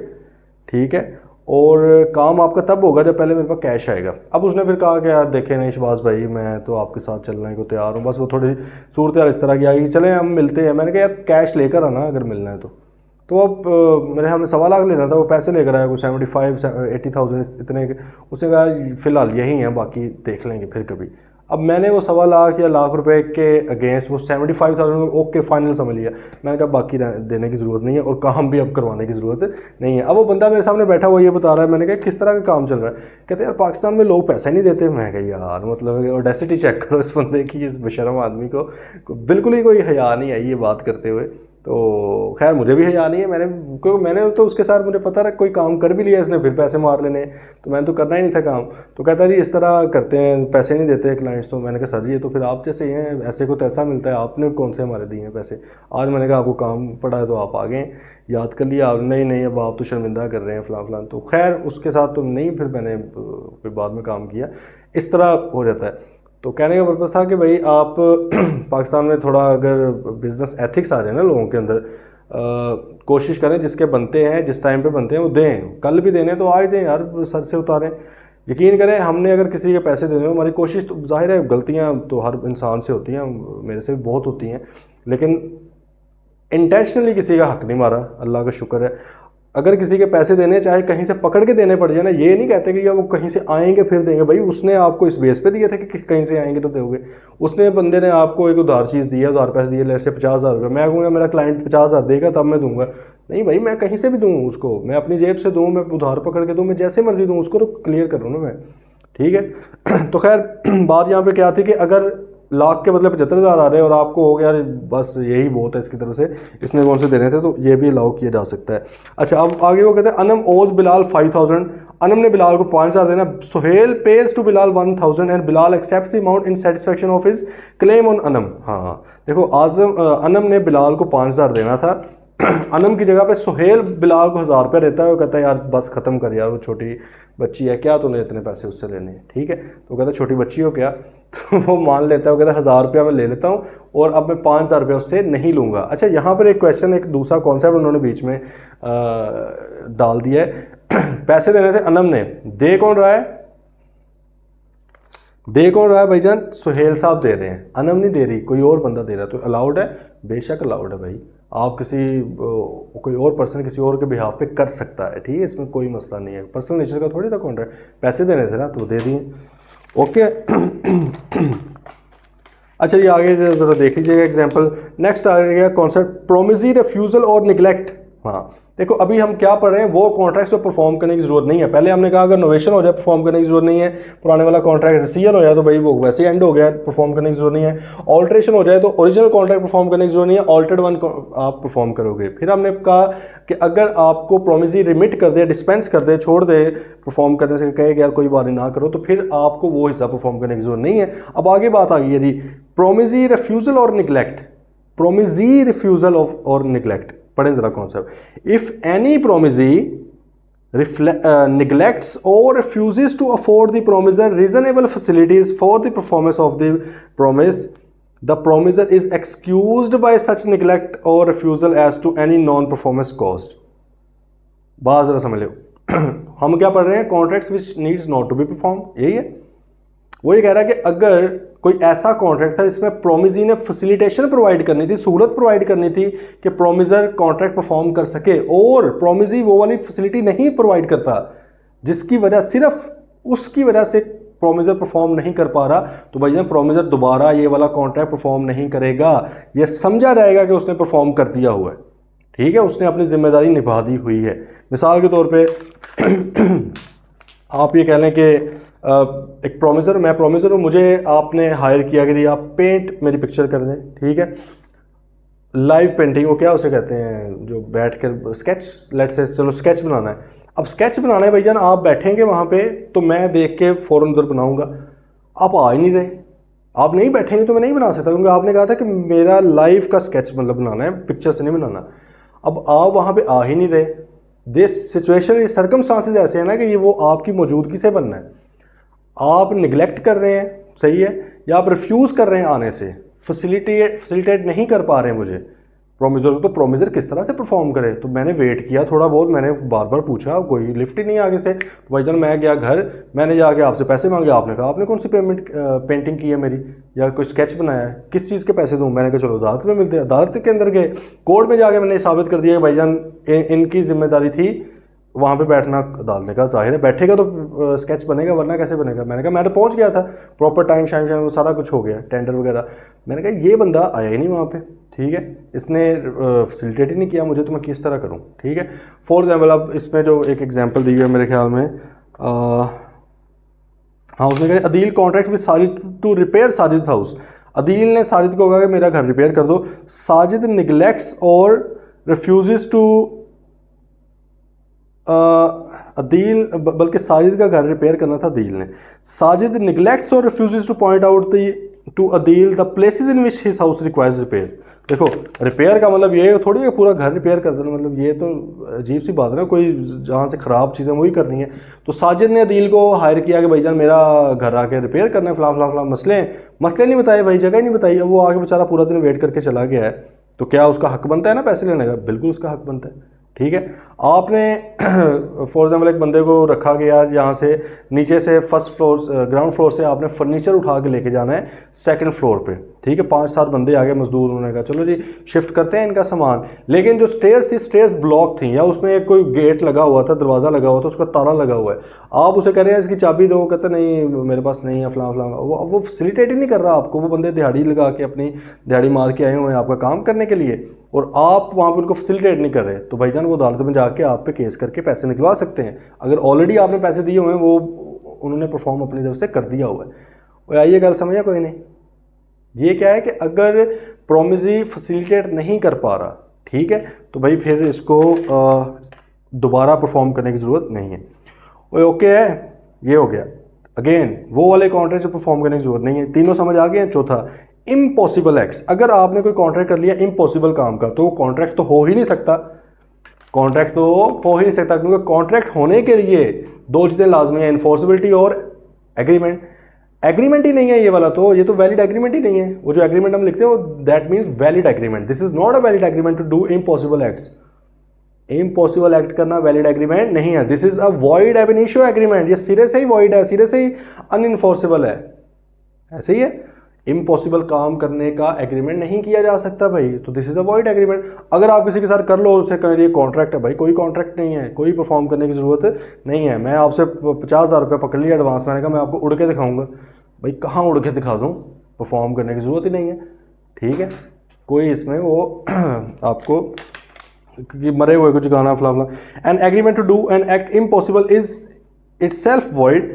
ठीक है, और काम आपका तब होगा जब पहले मेरे पास कैश आएगा। अब उसने फिर कहा कि यार देखें नहीं शबाज भाई, मैं तो आपके साथ चलने को तैयार हूँ, बस वो थोड़ी सूरत हाल इस तररह की आई, चलें हम मिलते हैं। मैंने कहा यार कैश लेकर आना अगर मिलना है तो अब मेरे हमने 1.25 लाख लेना था, वो पैसे लेकर आया कुछ 75-80,000 इतने के। उसने कहा फ़िलहाल यही हैं, बाकी देख लेंगे फिर कभी। अब मैंने वो 1.25 लाख या लाख रुपए के अगेंस्ट वो 75,000 ओके फाइनल समझ लिया। मैंने कहा बाकी देने की ज़रूरत नहीं है और काम भी अब करवाने की ज़रूरत नहीं है। अब वो बंदा मेरे सामने बैठा हुआ ये बता रहा है, मैंने कहा किस तरह का काम चल रहा है। कहते यार पाकिस्तान में लोग पैसे नहीं देते। मैं कहा यार मतलब ऑडेसिटी चेक करो इस बंदे की, इस बेशर्म आदमी को बिल्कुल ही कोई हया नहीं आई ये बात करते हुए। तो खैर मुझे भी हया नहीं है, मैंने तो उसके साथ मुझे पता रहा कोई काम कर भी लिया इसने, फिर पैसे मार लेने, तो मैंने तो करना ही नहीं था काम। तो कहता जी इस तरह करते हैं, पैसे नहीं देते क्लाइंट्स। तो मैंने कहा सर जी ये तो फिर आप जैसे ही हैं, ऐसे को तैसा मिलता है, आपने कौन से हमारे दिए हैं पैसे। आज मैंने कहा आपको काम पड़ा है तो आप आ गए, याद कर लिया आप, नहीं अब आप तो शर्मिंदा कर रहे हैं फलां। तो खैर उसके साथ तो नहीं, फिर मैंने फिर बाद में काम किया। इस तरह हो जाता है। तो कहने का पर्पज़ था कि भाई आप पाकिस्तान में थोड़ा अगर बिज़नेस एथिक्स आ जाए ना लोगों के अंदर, कोशिश करें जिसके बनते हैं जिस टाइम पे बनते हैं वो दें, कल भी देने तो आज दें यार, सर से उतारें। यकीन करें हमने अगर किसी के पैसे देने हो, हमारी कोशिश तो जाहिर है गलतियां तो हर इंसान से होती हैं, मेरे से भी बहुत होती हैं, लेकिन इंटेंशनली किसी का हक नहीं मारा, अल्लाह का शुक्र है। अगर किसी के पैसे देने चाहे कहीं से पकड़ के देने पड़ जाए ना, ये नहीं कहते कि यार वो कहीं से आएंगे फिर देंगे। भाई उसने आपको इस बेस पे दिए थे कि कहीं से आएंगे तो दोगे। उसने बंदे ने आपको एक उधार चीज़ दी है, उधार पैसे दिए, लेट से 50,000 रुपये, मैं कहूँगा मेरा क्लाइंट 50,000 देगा तब मैं दूंगा। नहीं भाई मैं कहीं से भी दूँ उसको, मैं अपनी जेब से दूँ, मैं उधार पकड़ के दूँ, मैं जैसे मर्जी दूँ उसको, तो क्लियर करूँ ना मैं, ठीक है। तो खैर बात यहाँ पे क्या थी कि अगर लाख के बदले 75,000 आ रहे हैं और आपको हो गया बस यही बहुत है इसकी तरफ से, इसने कौन से देने थे, तो ये भी अलाउ किया जा सकता है। अच्छा अब आगे वो कहते हैं अनम ओज बिलाल 5,000, अनम ने बिलाल को 5,000 देना। Suhail pays to Bilal 1,000 and Bilal accept the amount in satisfaction of his claim on Anam. हाँ देखो अनम ने बिलाल को 5,000 देना था, अनम की जगह पे सुहेल बिलाल को 1,000 रुपया देता है। वो कहता है यार बस ख़त्म कर यार, वो छोटी बच्ची है क्या, तूने इतने पैसे उससे लेने हैं, ठीक है। तो कहता है छोटी बच्ची हो क्या, तो वो मान लेता है, वो कहता है 1,000 रुपया मैं ले लेता हूँ और अब मैं 5,000 रुपया उससे नहीं लूँगा। अच्छा यहाँ पर एक क्वेश्चन, एक दूसरा कॉन्सेप्ट उन्होंने बीच में डाल दिया है। पैसे देने थे अनम ने, दे कौन रहा है भाईजान, सुहेल साहब दे रहे हैं, अनम नहीं दे रही, कोई और बंदा दे रहा है। तो अलाउड है, बेशक अलाउड है भाई, आप किसी कोई और पर्सन किसी और के बिहाफ पे कर सकता है, ठीक है, इसमें कोई मसला नहीं है, पर्सनल नेचर का थोड़ी था कॉन्ट्रैक्ट। पैसे देने थे ना तो दे दिए, ओके। अच्छा ये आगे जरा देख लीजिएगा एग्जांपल। नेक्स्ट आ गया कॉन्सेप्ट प्रोमिसी, रिफ्यूज़ल और निगलेक्ट। हाँ देखो अभी हम क्या पढ़ रहे हैं, वो कॉन्ट्रैक्ट्स को परफॉर्म करने की जरूरत नहीं है। पहले हमने कहा अगर नोवेशन हो जाए परफॉर्म करने की जरूरत नहीं है, पुराने वाला कॉन्ट्रैक्ट रिसीजन हो जाए तो भाई वो वैसे एंड हो गया, परफॉर्म करने की जरूरत नहीं है। ऑल्ट्रेशन हो जाए तो ओरिजिनल कॉन्ट्रैक्ट परफॉर्म करने की जरूरत नहीं है, ऑल्टर्ड वन आप परफॉर्म करोगे। फिर हमने कहा कि अगर आपको प्रोमिसी रिमिट कर दे, डिस्पेंस कर दे, छोड़ दे परफॉर्म करने से, कहे कि यार कोई बात ना करो, तो फिर आपको वो हिस्सा परफॉर्म करने की जरूरत नहीं है। अब आगे बात आ गई यदि प्रोमिसी रिफ्यूजल और निगलेक्ट, प्रोमिसी रिफ्यूजल ऑफ और निगलेक्ट पढ़ें जरा concept. If any promisee neglects or refuses to afford the promiser reasonable facilities for the performance of the promise, the promiser is excused by such neglect or refusal as to any non-performance caused। बात जरा समझ लो हम क्या पढ़ रहे हैं, contracts which needs not to be perform, यही है। वो ये कह रहा है कि अगर कोई ऐसा कॉन्ट्रैक्ट था जिसमें प्रोमिसी ने फैसिलिटेशन प्रोवाइड करनी थी, सहूलत प्रोवाइड करनी थी कि प्रोमिसर कॉन्ट्रैक्ट परफॉर्म कर सके, और प्रोमिसी वो वाली फैसिलिटी नहीं प्रोवाइड करता जिसकी वजह, सिर्फ उसकी वजह से प्रोमिसर परफॉर्म नहीं कर पा रहा, तो भैया प्रोमिसर दोबारा ये वाला कॉन्ट्रैक्ट परफॉर्म नहीं करेगा। ये समझा जाएगा कि उसने परफॉर्म कर दिया हुआ है, ठीक है, उसने अपनी जिम्मेदारी निभा दी हुई है। मिसाल के तौर पर आप ये कह लें कि एक प्रोमिसर, मैं प्रोमिसर हूँ, मुझे आपने हायर किया कि आप पेंट मेरी पिक्चर कर दें, ठीक है, लाइव पेंटिंग, वो क्या उसे कहते हैं जो बैठ कर स्केच, लेट्स से चलो स्केच बनाना है। अब स्केच बनाना है भैया, आप बैठेंगे वहाँ पे तो मैं देख के फ़ौरन उधर बनाऊँगा, आप आ ही नहीं रहे, आप नहीं बैठेंगे तो मैं नहीं बना सकता, क्योंकि आपने कहा था कि मेरा लाइव का स्केच मतलब बनाना है, पिक्चर से नहीं बनाना। अब आप वहाँ पे आ ही नहीं रहे, दिस सिचुएशन, ये सर्कमस्टांसेस ऐसे हैं ना कि ये वो आपकी मौजूदगी से बनना है। आप निगलेक्ट कर रहे हैं, सही है, या आप रिफ्यूज़ कर रहे हैं आने से, फैसिलिटेट नहीं कर पा रहे हैं मुझे प्रोमिसर, तो प्रोमिसर किस तरह से परफॉर्म करे। तो मैंने वेट किया थोड़ा बहुत, मैंने बार बार पूछा, कोई लिफ्ट ही नहीं आगे से, तो भाईजान मैं गया घर, मैंने जाके आपसे पैसे मांगे, आपने कहा आपने कौन सी पेंटिंग की है मेरी, या कोई स्केच बनाया है, किस चीज़ के पैसे दूँ। मैंने कहा चलो अदालत में मिलते हैं, अदालत के अंदर गए, कोर्ट में जाके मैंने साबित कर दिया कि भाईजान इनकी जिम्मेदारी थी वहाँ पे बैठना। अदालत ने कहा जाहिर है बैठेगा तो स्केच बनेगा, वरना कैसे बनेगा। मैंने कहा मैं तो पहुँच गया था, प्रॉपर टाइम शाइम सारा कुछ हो गया, टेंडर वगैरह। मैंने कहा ये बंदा आया ही नहीं वहाँ पे, ठीक है, इसने फैसिलिटेट ही नहीं किया मुझे, तो मैं किस तरह करूँ, ठीक है। फॉर एग्जाम्पल अब इसमें जो एक एग्जाम्पल दी हुई है मेरे ख्याल में, हाँ उसने कहा Adeel contract with Sajid to repair Sajid house. Adeel ने साजिद को कहा कि मेरा घर रिपेयर कर दो। साजिद निगलेक्ट्स और रिफ्यूज़ टू, अदील बल्कि साजिद का घर रिपेयर करना था अदील ने। साजिद निगलेक्ट्स और refuses to point out to Adeel the places in which his house requires repair. देखो रिपेयर का मतलब ये थोड़ी है पूरा घर रिपेयर कर देना, मतलब ये तो अजीब सी बात है ना, कोई जहाँ से ख़राब चीज़ें वही करनी है। तो साजिद ने अदील को हायर किया कि भाईजान मेरा घर आके रिपेयर करना है, फलां फलां फलां मसले नहीं बताए भाई, जगह नहीं बताई। अब वो आगे बेचारा पूरा दिन वेट करके चला गया है, तो क्या उसका हक बनता है ना पैसे लेने का? बिल्कुल उसका हक बनता है, ठीक है। आपने फॉर एग्जाम्पल एक बंदे को रखा कि यार यहाँ से नीचे से फर्स्ट फ्लोर, ग्राउंड फ्लोर से आपने फर्नीचर उठा के लेके जाना है सेकंड फ्लोर पे, ठीक है। 5-7 बंदे आ गए मजदूर, उन्होंने कहा चलो जी शिफ्ट करते हैं इनका सामान, लेकिन जो स्टेयर्स थी स्टेयर्स ब्लॉक थी, या उसमें एक कोई गेट लगा हुआ था, दरवाज़ा लगा हुआ था, उसका ताला लगा हुआ है। आप उसे कह रहे हैं इसकी चाबी दो, कहते नहीं मेरे पास नहीं है, फलां फलां। वो फैसिलिटेट ही नहीं कर रहा आपको, वो बंदे दिहाड़ी लगा के अपनी दिहाड़ी मार के आए हुए हैं आपका काम करने के लिए, और आप वहाँ पर उनको फैसिलिटेट नहीं कर रहे, तो भाईजान वो अदालत में जाके आप पे केस करके पैसे निकलवा सकते हैं। अगर ऑलरेडी आपने पैसे दिए हुए हैं, वो उन्होंने परफॉर्म अपनी तरफ से कर दिया हुआ है। और आइए गल समझिए कोई नहीं, ये क्या है कि अगर प्रोमिसी फैसिलिटेट नहीं कर पा रहा, ठीक है, तो भाई फिर इसको दोबारा परफॉर्म करने की ज़रूरत नहीं है। ओके है, ये हो गया। अगेन वो वाले कॉन्ट्रैक्ट जो परफॉर्म करने की ज़रूरत नहीं है। तीनों समझ आ गए हैं। चौथा, इम्पॉसिबल एक्ट्स। अगर आपने कोई कॉन्ट्रैक्ट कर लिया इम्पॉसिबल काम का, तो कॉन्ट्रैक्ट तो हो ही नहीं सकता, कॉन्ट्रैक्ट तो हो ही नहीं सकता, क्योंकि कॉन्ट्रैक्ट होने के लिए 2 चीज़ें लाजमी हैं, इन्फोर्सिबिलिटी और एग्रीमेंट। एग्रीमेंट ही नहीं है ये वाला, तो ये तो वैलिड एग्रीमेंट ही नहीं है। वो जो एग्रीमेंट हम लिखते हैं वो that means valid agreement. This is not a valid agreement to do impossible acts. Impossible act करना वैलिड एग्रीमेंट नहीं है। This is a void ab initio agreement. ये सिरे से ही वॉइड है, सिरे से ही अनइन्फोर्सिबल है। ऐसे ही है, इम्पॉसिबल काम करने का एग्रीमेंट नहीं किया जा सकता भाई, तो this is a void agreement. अगर आप किसी के साथ कर लो, उससे कह रही कॉन्ट्रैक्ट है, भाई कोई कॉन्ट्रैक्ट नहीं है, कोई परफॉर्म करने की ज़रूरत नहीं है। मैं आपसे 50,000 रुपये पकड़ लिया एडवांस, मैंने कहा मैं आपको उड़ के दिखाऊंगा, भाई कहाँ उड़ के दिखा दूँ, परफॉर्म करने की ज़रूरत ही नहीं है, ठीक है। कोई इसमें वो आपको कि मरे हुए को जगाना फला फला। An agreement to do an act impossible is itself void.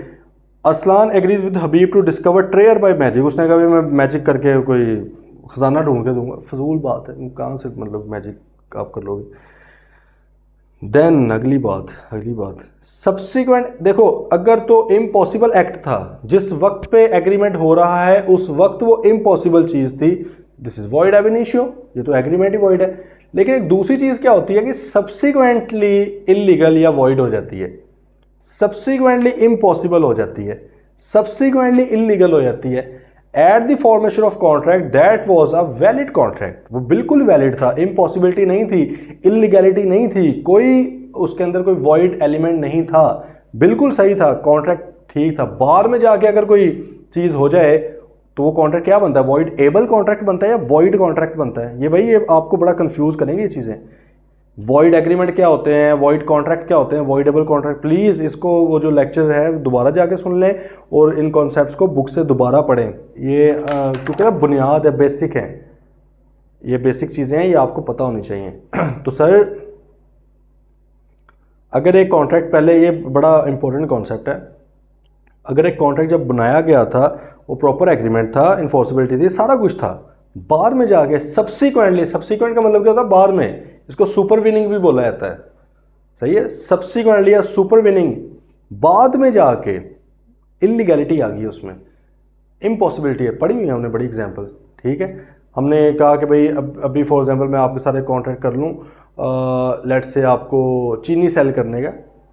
Arsalan agrees with Habib to discover treasure by magic. उसने कहा मैं मैजिक करके कोई खजाना ढूंढ के दूंगा। फजूल बात है, कहाँ से मतलब मैजिक आप कर लोगे। देन अगली बात सब्सिक्वेंट। देखो अगर तो इम्पॉसिबल एक्ट था, जिस वक्त पे एग्रीमेंट हो रहा है उस वक्त वो इम्पॉसिबल चीज़ थी, this is void ab initio, ये तो एग्रीमेंट ही वॉइड है। लेकिन एक दूसरी चीज़ क्या होती है कि सब्सिक्वेंटली इलीगल या वॉइड हो जाती है, सब्सिक्वेंटली इम्पॉसिबल हो जाती है, सब्सिक्वेंटली इलीगल हो जाती है। At the formation of contract that was a valid contract, वो बिल्कुल वैलिड था, इम्पॉसिबिलिटी नहीं थी, इलीगैलिटी नहीं थी, कोई उसके अंदर कोई वॉइड एलिमेंट नहीं था, बिल्कुल सही था, कॉन्ट्रैक्ट ठीक था। बाद में जाके अगर कोई चीज़ हो जाए तो वो कॉन्ट्रैक्ट क्या बनता है, वॉइड एबल कॉन्ट्रैक्ट बनता है या वॉइड कॉन्ट्रैक्ट बनता है। ये भाई ये आपको बड़ा कंफ्यूज करेंगे ये चीज़ें। वॉइड एग्रीमेंट क्या होते हैं, वॉइड कॉन्ट्रैक्ट क्या होते हैं, वॉइडेबल कॉन्ट्रैक्ट। प्लीज़ इसको वो जो लेक्चर है दोबारा जाके सुन लें और इन कॉन्सेप्ट्स को बुक से दोबारा पढ़ें। ये क्योंकि ना बुनियाद है, बेसिक है, ये बेसिक चीज़ें हैं, ये आपको पता होनी चाहिए। तो सर अगर एक कॉन्ट्रैक्ट, पहले ये बड़ा इंपॉर्टेंट कॉन्सेप्ट है, अगर एक कॉन्ट्रैक्ट जब बनाया गया था वो प्रॉपर एग्रीमेंट था, इन्फोर्सिबिलिटी थी, सारा कुछ था, बाद में जाके सब्सिक्वेंटली, सब्सिक्वेंट का मतलब क्या होता है, बाद में, इसको सुपरविनिंग भी बोला जाता है, सही है, सब्सिक्वेंटली या सुपरविनिंग, बाद में जाके इलीगैलिटी आ गई उसमें, इम्पॉसिबिलिटी है, पढ़ी हुई है हमने बड़ी एग्जांपल, ठीक है। हमने कहा कि भाई अभी फॉर एग्जांपल मैं आपके साथ एक कॉन्ट्रैक्ट कर लूँ, लेट्स से आपको चीनी सेल करने का,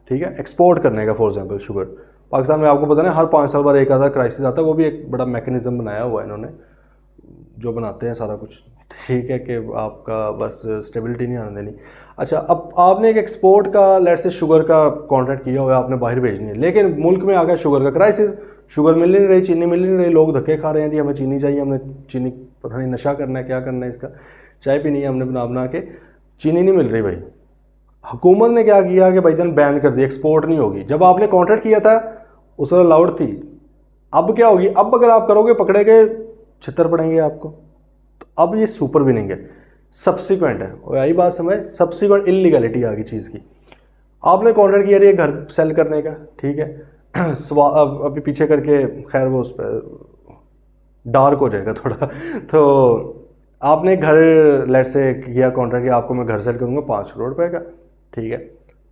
ठीक है, एक्सपोर्ट करने का, फॉर एग्जांपल शुगर। पाकिस्तान में आपको पता है हर 5 साल बाद एक आधा क्राइसिस आता है, वो भी एक बड़ा मैकेनिज्म बनाया हुआ है इन्होंने, जो बनाते हैं सारा कुछ, ठीक है, कि आपका बस स्टेबिलिटी नहीं आने देनी। अच्छा, अब आपने एक एक्सपोर्ट का लेट्स से शुगर का कॉन्ट्रैक्ट किया हुआ है, आपने बाहर भेजनी है, लेकिन मुल्क में आ गया शुगर का क्राइसिस, शुगर मिल नहीं रही, चीनी मिल नहीं रही, लोग धक्के खा रहे हैं, जी हमें चीनी चाहिए, हमने चीनी पता नहीं नशा करना है, क्या करना है इसका, चाय पीनी है हमने बना बना के, चीनी नहीं मिल रही भाई। हुकूमत ने क्या किया कि भाईजान बैन कर दिया, एक्सपोर्ट नहीं होगी। जब आपने कॉन्ट्रैक्ट किया था उस वक्त अलाउड थी, अब क्या होगी, अब अगर आप करोगे पकड़े गए, छितर पड़ेंगे आपको। तो अब ये सुपर विनिंग है, सब्सिक्वेंट है, और यही बात समझ, सब्सिक्वेंट इलीगैलिटी आ गई चीज़ की। आपने कॉन्ट्रैक्ट किया ये घर सेल करने का, ठीक है, अभी पीछे करके खैर वो उस पर डार्क हो जाएगा थोड़ा। तो आपने घर लेट से किया कॉन्ट्रैक्ट, आपको मैं घर सेल करूँगा 5 करोड़ रुपए का, ठीक है,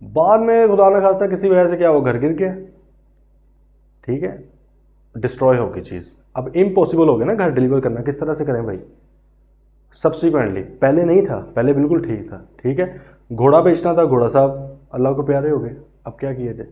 बाद में खुदा न खास्ता किसी वजह से क्या वो घर गिर गया, ठीक है, डिस्ट्रॉय होगी चीज़। अब इम्पॉसिबल हो गया ना घर डिलीवर करना, किस तरह से करें भाई, सब्सिक्वेंटली, पहले नहीं था, पहले बिल्कुल ठीक था, ठीक है, घोड़ा बेचना था, घोड़ा साहब अल्लाह को प्यारे हो गए, अब क्या किया जाए।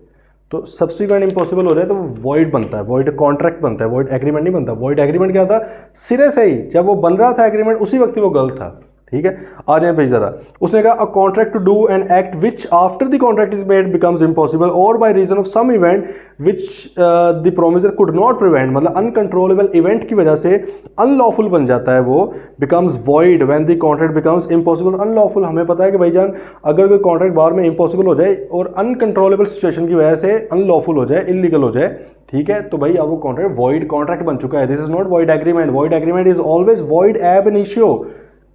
तो सब्सिक्वेंट इम्पॉसिबल हो जाए तो वो वॉइड बनता है, वॉइड कॉन्ट्रैक्ट बनता है, वॉइड एग्रीमेंट नहीं बनता। वॉइड एग्रीमेंट क्या था, सिरे से ही जब वो बन रहा था एग्रीमेंट उसी वक्त ही वो गलत था, ठीक है। आ जाए भाई जरा, उसने कहा a contract to do an act which after the contract is made becomes impossible और by reason of some event which the promisor could not prevent, मतलब अनकंट्रोलेबल इवेंट की वजह से अनलॉफुल बन जाता है, वो becomes void when the contract becomes impossible unlawful. हमें पता है कि भाईजान अगर कोई कॉन्ट्रैक्ट बार में इम्पॉसिबल हो जाए और अनकंट्रोलेबल सिचुएशन की वजह से अनलॉफुल हो जाए, इलीगल हो जाए, ठीक है, तो भाई अब वो कॉन्ट्रैक्ट वॉइड कॉन्ट्रैक्ट बन चुका है। This is not void agreement, void agreement is always void ab initio.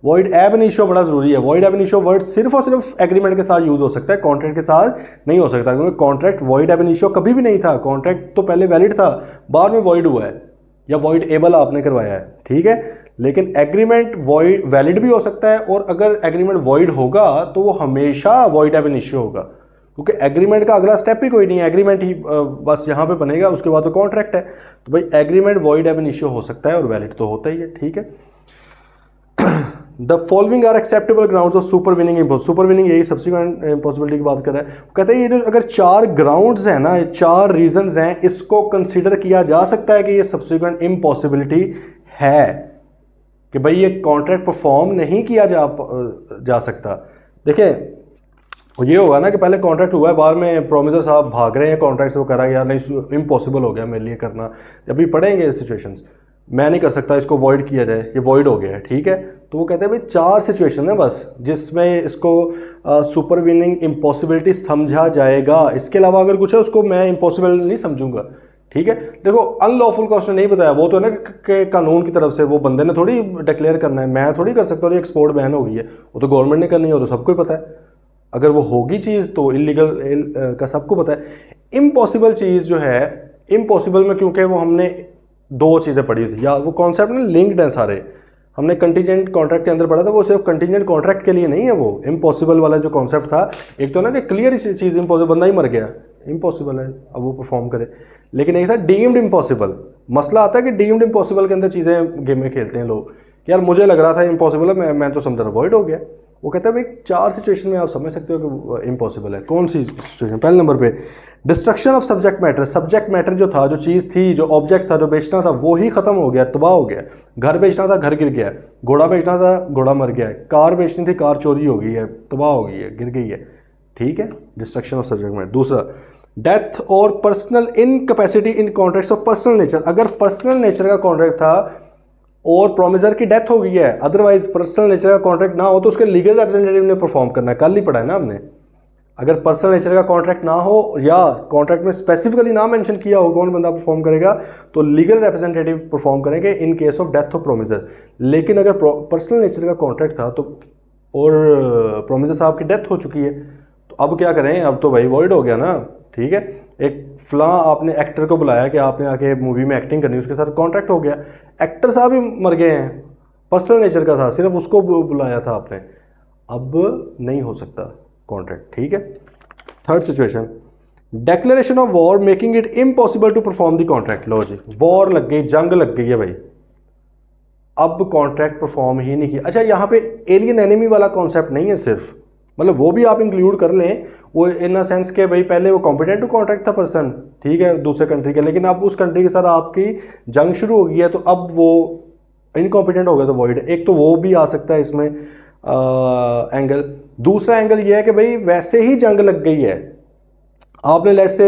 Void ab initio बड़ा जरूरी है। वॉइड एब इनिशियो वर्ड सिर्फ और सिर्फ एग्रीमेंट के साथ यूज हो सकता है, कॉन्ट्रैक्ट के साथ नहीं हो सकता, क्योंकि कॉन्ट्रैक्ट वॉइड एब इनिशियो कभी भी नहीं था। कॉन्ट्रैक्ट तो पहले वैलिड था, बाद में वॉइड हुआ है या वॉइड एबल आपने करवाया है, ठीक है, लेकिन एग्रीमेंट वॉइड वैलिड भी हो सकता है, और अगर एग्रीमेंट वॉइड होगा तो वो हमेशा वॉइड एब इनिशियो होगा, क्योंकि एग्रीमेंट का अगला स्टेप ही कोई नहीं है, एग्रीमेंट ही बस यहाँ पे बनेगा, उसके बाद तो कॉन्ट्रैक्ट है। तो भाई एग्रीमेंट वॉइड एब इनिशियो हो सकता है और वैलिड तो होता ही है, ठीक है। The following are acceptable grounds of supervening impossible. Supervening यही सब्सिक्वेंट इम्पॉसिबिलिटी की बात कर रहा है। कहते हैं ये जो अगर 4 ग्राउंड्स हैं ना, 4 रीजंस हैं, इसको कंसीडर किया जा सकता है कि ये सब्सिक्वेंट इम्पॉसिबिलिटी है, कि भाई ये कॉन्ट्रैक्ट परफॉर्म नहीं किया जा सकता। देखिए ये होगा ना कि पहले कॉन्ट्रैक्ट हुआ है, बाद में प्रोमिसर साहब भाग रहे हैं कॉन्ट्रैक्ट से, वो कह रहा है यार नहीं इम्पॉसिबल हो गया मेरे लिए करना, अभी पढ़ेंगे सिचुएशंस, मैं नहीं कर सकता, इसको वॉइड किया जाए, ये वॉइड हो गया है, ठीक है। तो वो कहते हैं भाई 4 सिचुएशन है बस जिसमें इसको सुपर विनिंग इम्पॉसिबिलिटी समझा जाएगा, इसके अलावा अगर कुछ है उसको मैं इम्पॉसिबल नहीं समझूंगा, ठीक है। देखो अनलॉफुल का उसने नहीं बताया, वो तो है ना कि कानून की तरफ से वो बंदे ने थोड़ी डिक्लेयर करना है, मैं थोड़ी कर सकता हूँ, एक्सपोर्ट बैन हो गई है, वो तो गवर्नमेंट ने करनी है, वो तो सबको ही पता है। अगर वो होगी चीज़ तो इलीगल का सबको पता है। इम्पॉसिबल चीज़ जो है, इम्पॉसिबल में क्योंकि वो हमने दो चीज़ें पढ़ी थी, या वो कॉन्सेप्ट में लिंक्ड हैं सारे, हमने कंटीजेंट कॉन्ट्रैक्ट के अंदर पढ़ा था, वो सिर्फ कंटीजेंट कॉन्ट्रैक्ट के लिए नहीं है। वो इम्पॉसिबल वाला जो कॉन्सेप्ट था, एक तो ना कि क्लियर चीज़ इम्पॉसिबल, बंदा ही मर गया, इम्पॉसिबल है, अब वो परफॉर्म करे। लेकिन एक था डीम्ड इम्पॉसिबल। मसला आता है कि डीम्ड इम्पॉसिबल के अंदर चीज़ें गेम में खेलते हैं लोग, यार मुझे लग रहा था इम्पॉसिबल है, मैं तो समझा अवॉइड हो गया। वो कहता है भाई 4 सिचुएशन में आप समझ सकते हो कि इम्पॉसिबल है। कौन सी सिचुएशन? पहले नंबर पे destruction of subject matter. Subject matter जो था, जो चीज़ थी, जो ऑब्जेक्ट था, जो बेचना था, वो ही खत्म हो गया, तबाह हो गया। घर बेचना था, घर गिर गया। घोड़ा बेचना था, घोड़ा मर गया है। कार बेचनी थी, कार चोरी हो गई है, तबाह हो गई है, गिर गई है। ठीक है, डिस्ट्रक्शन ऑफ सब्जेक्ट मैटर। दूसरा, डेथ और personal incapacity in contracts of personal nature. अगर पर्सनल नेचर का कॉन्ट्रैक्ट था और प्रोमिसर की डेथ हो गई है, अदरवाइज पर्सनल नेचर का कॉन्ट्रैक्ट ना हो, तो उसके लीगल रिप्रेजेंटेटिव ने परफॉर्म करना है। कल ही पढ़ा है ना हमने। अगर पर्सनल नेचर का कॉन्ट्रैक्ट ना हो या कॉन्ट्रैक्ट में स्पेसिफिकली ना मेंशन किया हो कौन बंदा परफॉर्म करेगा, तो लीगल रिप्रेजेंटेटिव परफॉर्म करेंगे in case of death of promisor. लेकिन अगर पर्सनल नेचर का कॉन्ट्रैक्ट था तो और प्रोमिसर साहब की डेथ हो चुकी है, तो अब क्या करें? अब तो भाई वॉइड हो गया ना। ठीक है, एक फला आपने एक्टर को बुलाया कि आपने आके मूवी में एक्टिंग करनी, उसके साथ कॉन्ट्रैक्ट हो गया, एक्टर साहब ही मर गए हैं, पर्सनल नेचर का था, सिर्फ उसको बुलाया था आपने, अब नहीं हो सकता कॉन्ट्रैक्ट। ठीक है। Third situation, declaration of war making it impossible to perform the contract. लो जी, वॉर लग गई, जंग लग गई है भाई, अब कॉन्ट्रैक्ट परफॉर्म ही नहीं किया। अच्छा, यहाँ पे एलियन एनिमी वाला कॉन्सेप्ट नहीं है सिर्फ, मतलब वो भी आप इंक्लूड कर लें, वो इन अ सेंस के भाई पहले वो कॉम्पिटेंट टू कॉन्ट्रैक्ट था पर्सन, ठीक है, दूसरे कंट्री के, लेकिन अब उस कंट्री के साथ आपकी जंग शुरू हो गई है, तो अब वो इनकॉम्पिटेंट हो गया, तो वॉइड। एक तो वो भी आ सकता है इसमें एंगल। दूसरा एंगल ये है कि भाई वैसे ही जंग लग गई है, आपने लेट से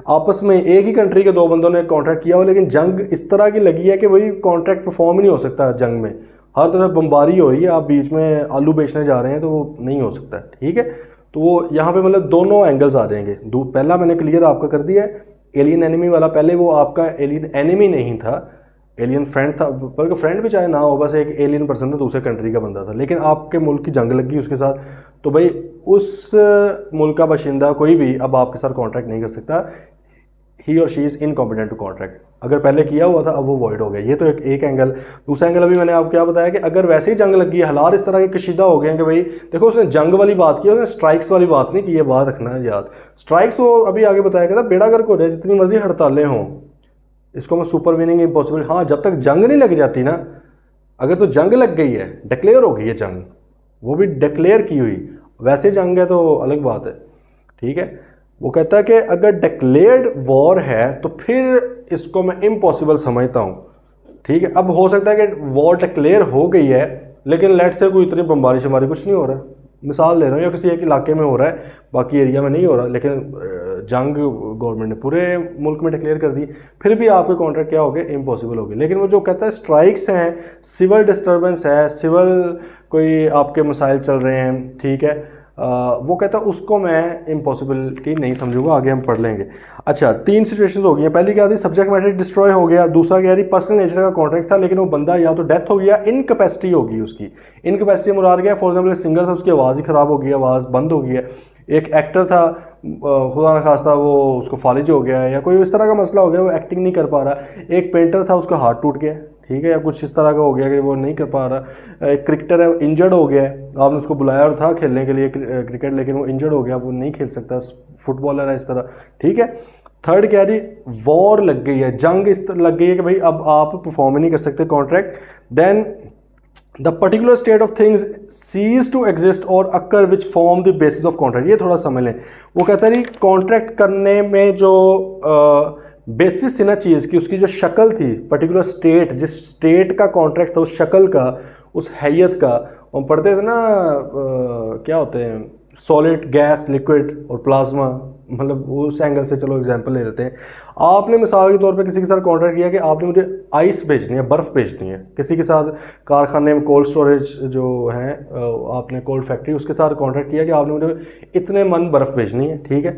आपस में एक ही कंट्री के दो बंदों ने कॉन्ट्रैक्ट किया हो, लेकिन जंग इस तरह की लगी है कि भाई कॉन्ट्रैक्ट परफॉर्म ही नहीं हो सकता जंग में, हर तरफ बमबारी हो रही है, आप बीच में आलू बेचने जा रहे हैं, तो वो नहीं हो सकता। ठीक है, तो वो यहाँ पे मतलब दोनों एंगल्स आ जाएंगे। पहला मैंने क्लियर आपका कर दिया है, एलियन एनिमी वाला, पहले वो आपका एलियन एनिमी नहीं था, एलियन फ्रेंड था, बल्कि फ्रेंड भी चाहे ना हो, बस एक एलियन पर्सन था, दूसरे कंट्री का बंदा था, लेकिन आपके मुल्क की जंग लगी उसके साथ, तो भाई उस मुल्क का बाशिंदा कोई भी अब आपके साथ कॉन्ट्रैक्ट नहीं कर सकता, ही और she is incompetent to contract. अगर पहले किया हुआ था अब वो वॉइड हो गया। ये तो एक एंगल। दूसरा एंगल अभी मैंने आपको क्या बताया कि अगर वैसे ही जंग लगी है, हालात इस तरह के कशीदा हो गए हैं कि भाई देखो, उसने जंग वाली बात की, उसने स्ट्राइक्स वाली बात नहीं की, ये बात रखना है याद। स्ट्राइक्स वो अभी आगे बताया गया था, बेड़ा गर्क हो जाए, जितनी मर्जी हड़तालें हों, इसको मैं सुपर मीनिंग इम्पॉसिबल। हाँ, जब तक जंग नहीं लग जाती ना, अगर तो जंग लग गई है, डिक्लेयर हो गई है जंग, वो भी डिक्लेयर की हुई, वैसे जंग है तो अलग बात है। ठीक है, वो कहता है कि अगर डिक्लेयर्ड वॉर है तो फिर इसको मैं इम्पॉसिबल समझता हूँ। ठीक है, अब हो सकता है कि वॉर डिक्लेयर हो गई है, लेकिन लेट से कोई इतनी बमबारी शमारी कुछ नहीं हो रहा, मिसाल ले रहा हूँ, या किसी एक इलाके में हो रहा है, बाकी एरिया में नहीं हो रहा, लेकिन जंग गवर्नमेंट ने पूरे मुल्क में डिक्लेयर कर दी, फिर भी आपके कॉन्ट्रैक्ट क्या हो गए? इम्पॉसिबल हो गए। लेकिन वो जो कहता है स्ट्राइक्स हैं, सिविल डिस्टर्बेंस है, सिविल कोई आपके मसाइल चल रहे हैं, ठीक है, वो कहता है उसको मैं इम्पॉसिबिलिटी नहीं समझूंगा, आगे हम पढ़ लेंगे। अच्छा, 3 सिचुएशंस हो गई हैं। पहली क्या थी? सब्जेक्ट मैटर डिस्ट्रॉय हो गया। दूसरा क्या थी? पर्सनल नेचर का कॉन्ट्रैक्ट था, लेकिन वो बंदा या तो डेथ हो गया, इनकैपेसिटी होगी उसकी। इनकैपेसिटी मुराद गया, फॉर एग्जाम्पल सिंगर था, उसकी आवाज़ ही ख़राब हो गई, आवाज़ बंद हो गई है। एक एक्टर था, खुदा न खास्ता वो उसको फालिज हो गया है, या कोई इस तरह का मसला हो गया, वो एक्टिंग नहीं कर पा रहा। एक पेंटर था, उसका हाथ टूट गया, ठीक है, या कुछ इस तरह का हो गया कि वो नहीं कर पा रहा। एक क्रिकेटर है, इंजर्ड हो गया है, आपने उसको बुलाया था खेलने के लिए क्रिकेट, लेकिन वो इंजर्ड हो गया, वो नहीं खेल सकता, फुटबॉलर है इस तरह। ठीक है। थर्ड क्या जी? वॉर लग गई है, जंग इस तरह लग गई है कि भाई अब आप परफॉर्म ही नहीं कर सकते contract. Then the particular state of things cease to exist और occur which form the basis of contract. ये थोड़ा समझ लें। वो कहता है कॉन्ट्रैक्ट करने में जो बेसिस थी ना चीज़ की, उसकी जो शक्ल थी, पर्टिकुलर स्टेट, जिस स्टेट का कॉन्ट्रैक्ट था, उस शक्ल का, उस हैयत का, हम पढ़ते थे ना क्या होते हैं, सॉलिड, गैस, लिक्विड और प्लाज्मा, मतलब उस एंगल से चलो एग्जांपल ले लेते हैं। आपने मिसाल के तौर पे किसी के साथ कॉन्ट्रैक्ट किया कि आपने मुझे आइस भेजनी है, बर्फ़ भेजनी है। किसी के साथ कारखाने में कोल्ड स्टोरेज जो है, आपने कोल्ड फैक्ट्री, उसके साथ कॉन्ट्रैक्ट किया कि आपने मुझे इतने मन बर्फ़ भेजनी है, ठीक है।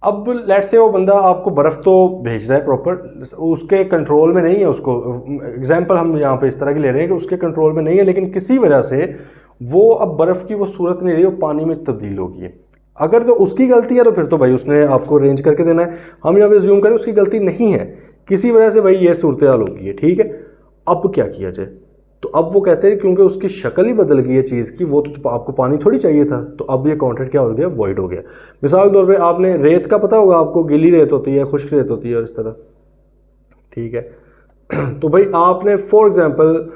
अब लेट से वो बंदा आपको बर्फ़ तो भेज रहा है प्रॉपर, उसके कंट्रोल में नहीं है, उसको एग्जांपल हम यहाँ पे इस तरह की ले रहे हैं कि उसके कंट्रोल में नहीं है, लेकिन किसी वजह से वो अब बर्फ़ की वो सूरत नहीं रही, वो पानी में तब्दील हो गई है। अगर तो उसकी गलती है तो फिर तो भाई उसने आपको अरेंज करके देना है। हम यहाँ पे ज्यूम करें उसकी गलती नहीं है, किसी वजह से भाई ये सूरत हाल हो गई है, ठीक है। अब क्या किया जाए? तो अब वो कहते हैं क्योंकि उसकी शक्ल ही बदल गई है चीज़ की, वो तो आपको पानी थोड़ी चाहिए था, तो अब ये कॉन्ट्रैक्ट क्या हो गया? वॉइड हो गया। मिसाल के तौर पे आपने रेत का पता होगा आपको, गीली रेत होती है, खुश्क रेत होती है और इस तरह, ठीक है। तो भाई आपने फॉर एग्जांपल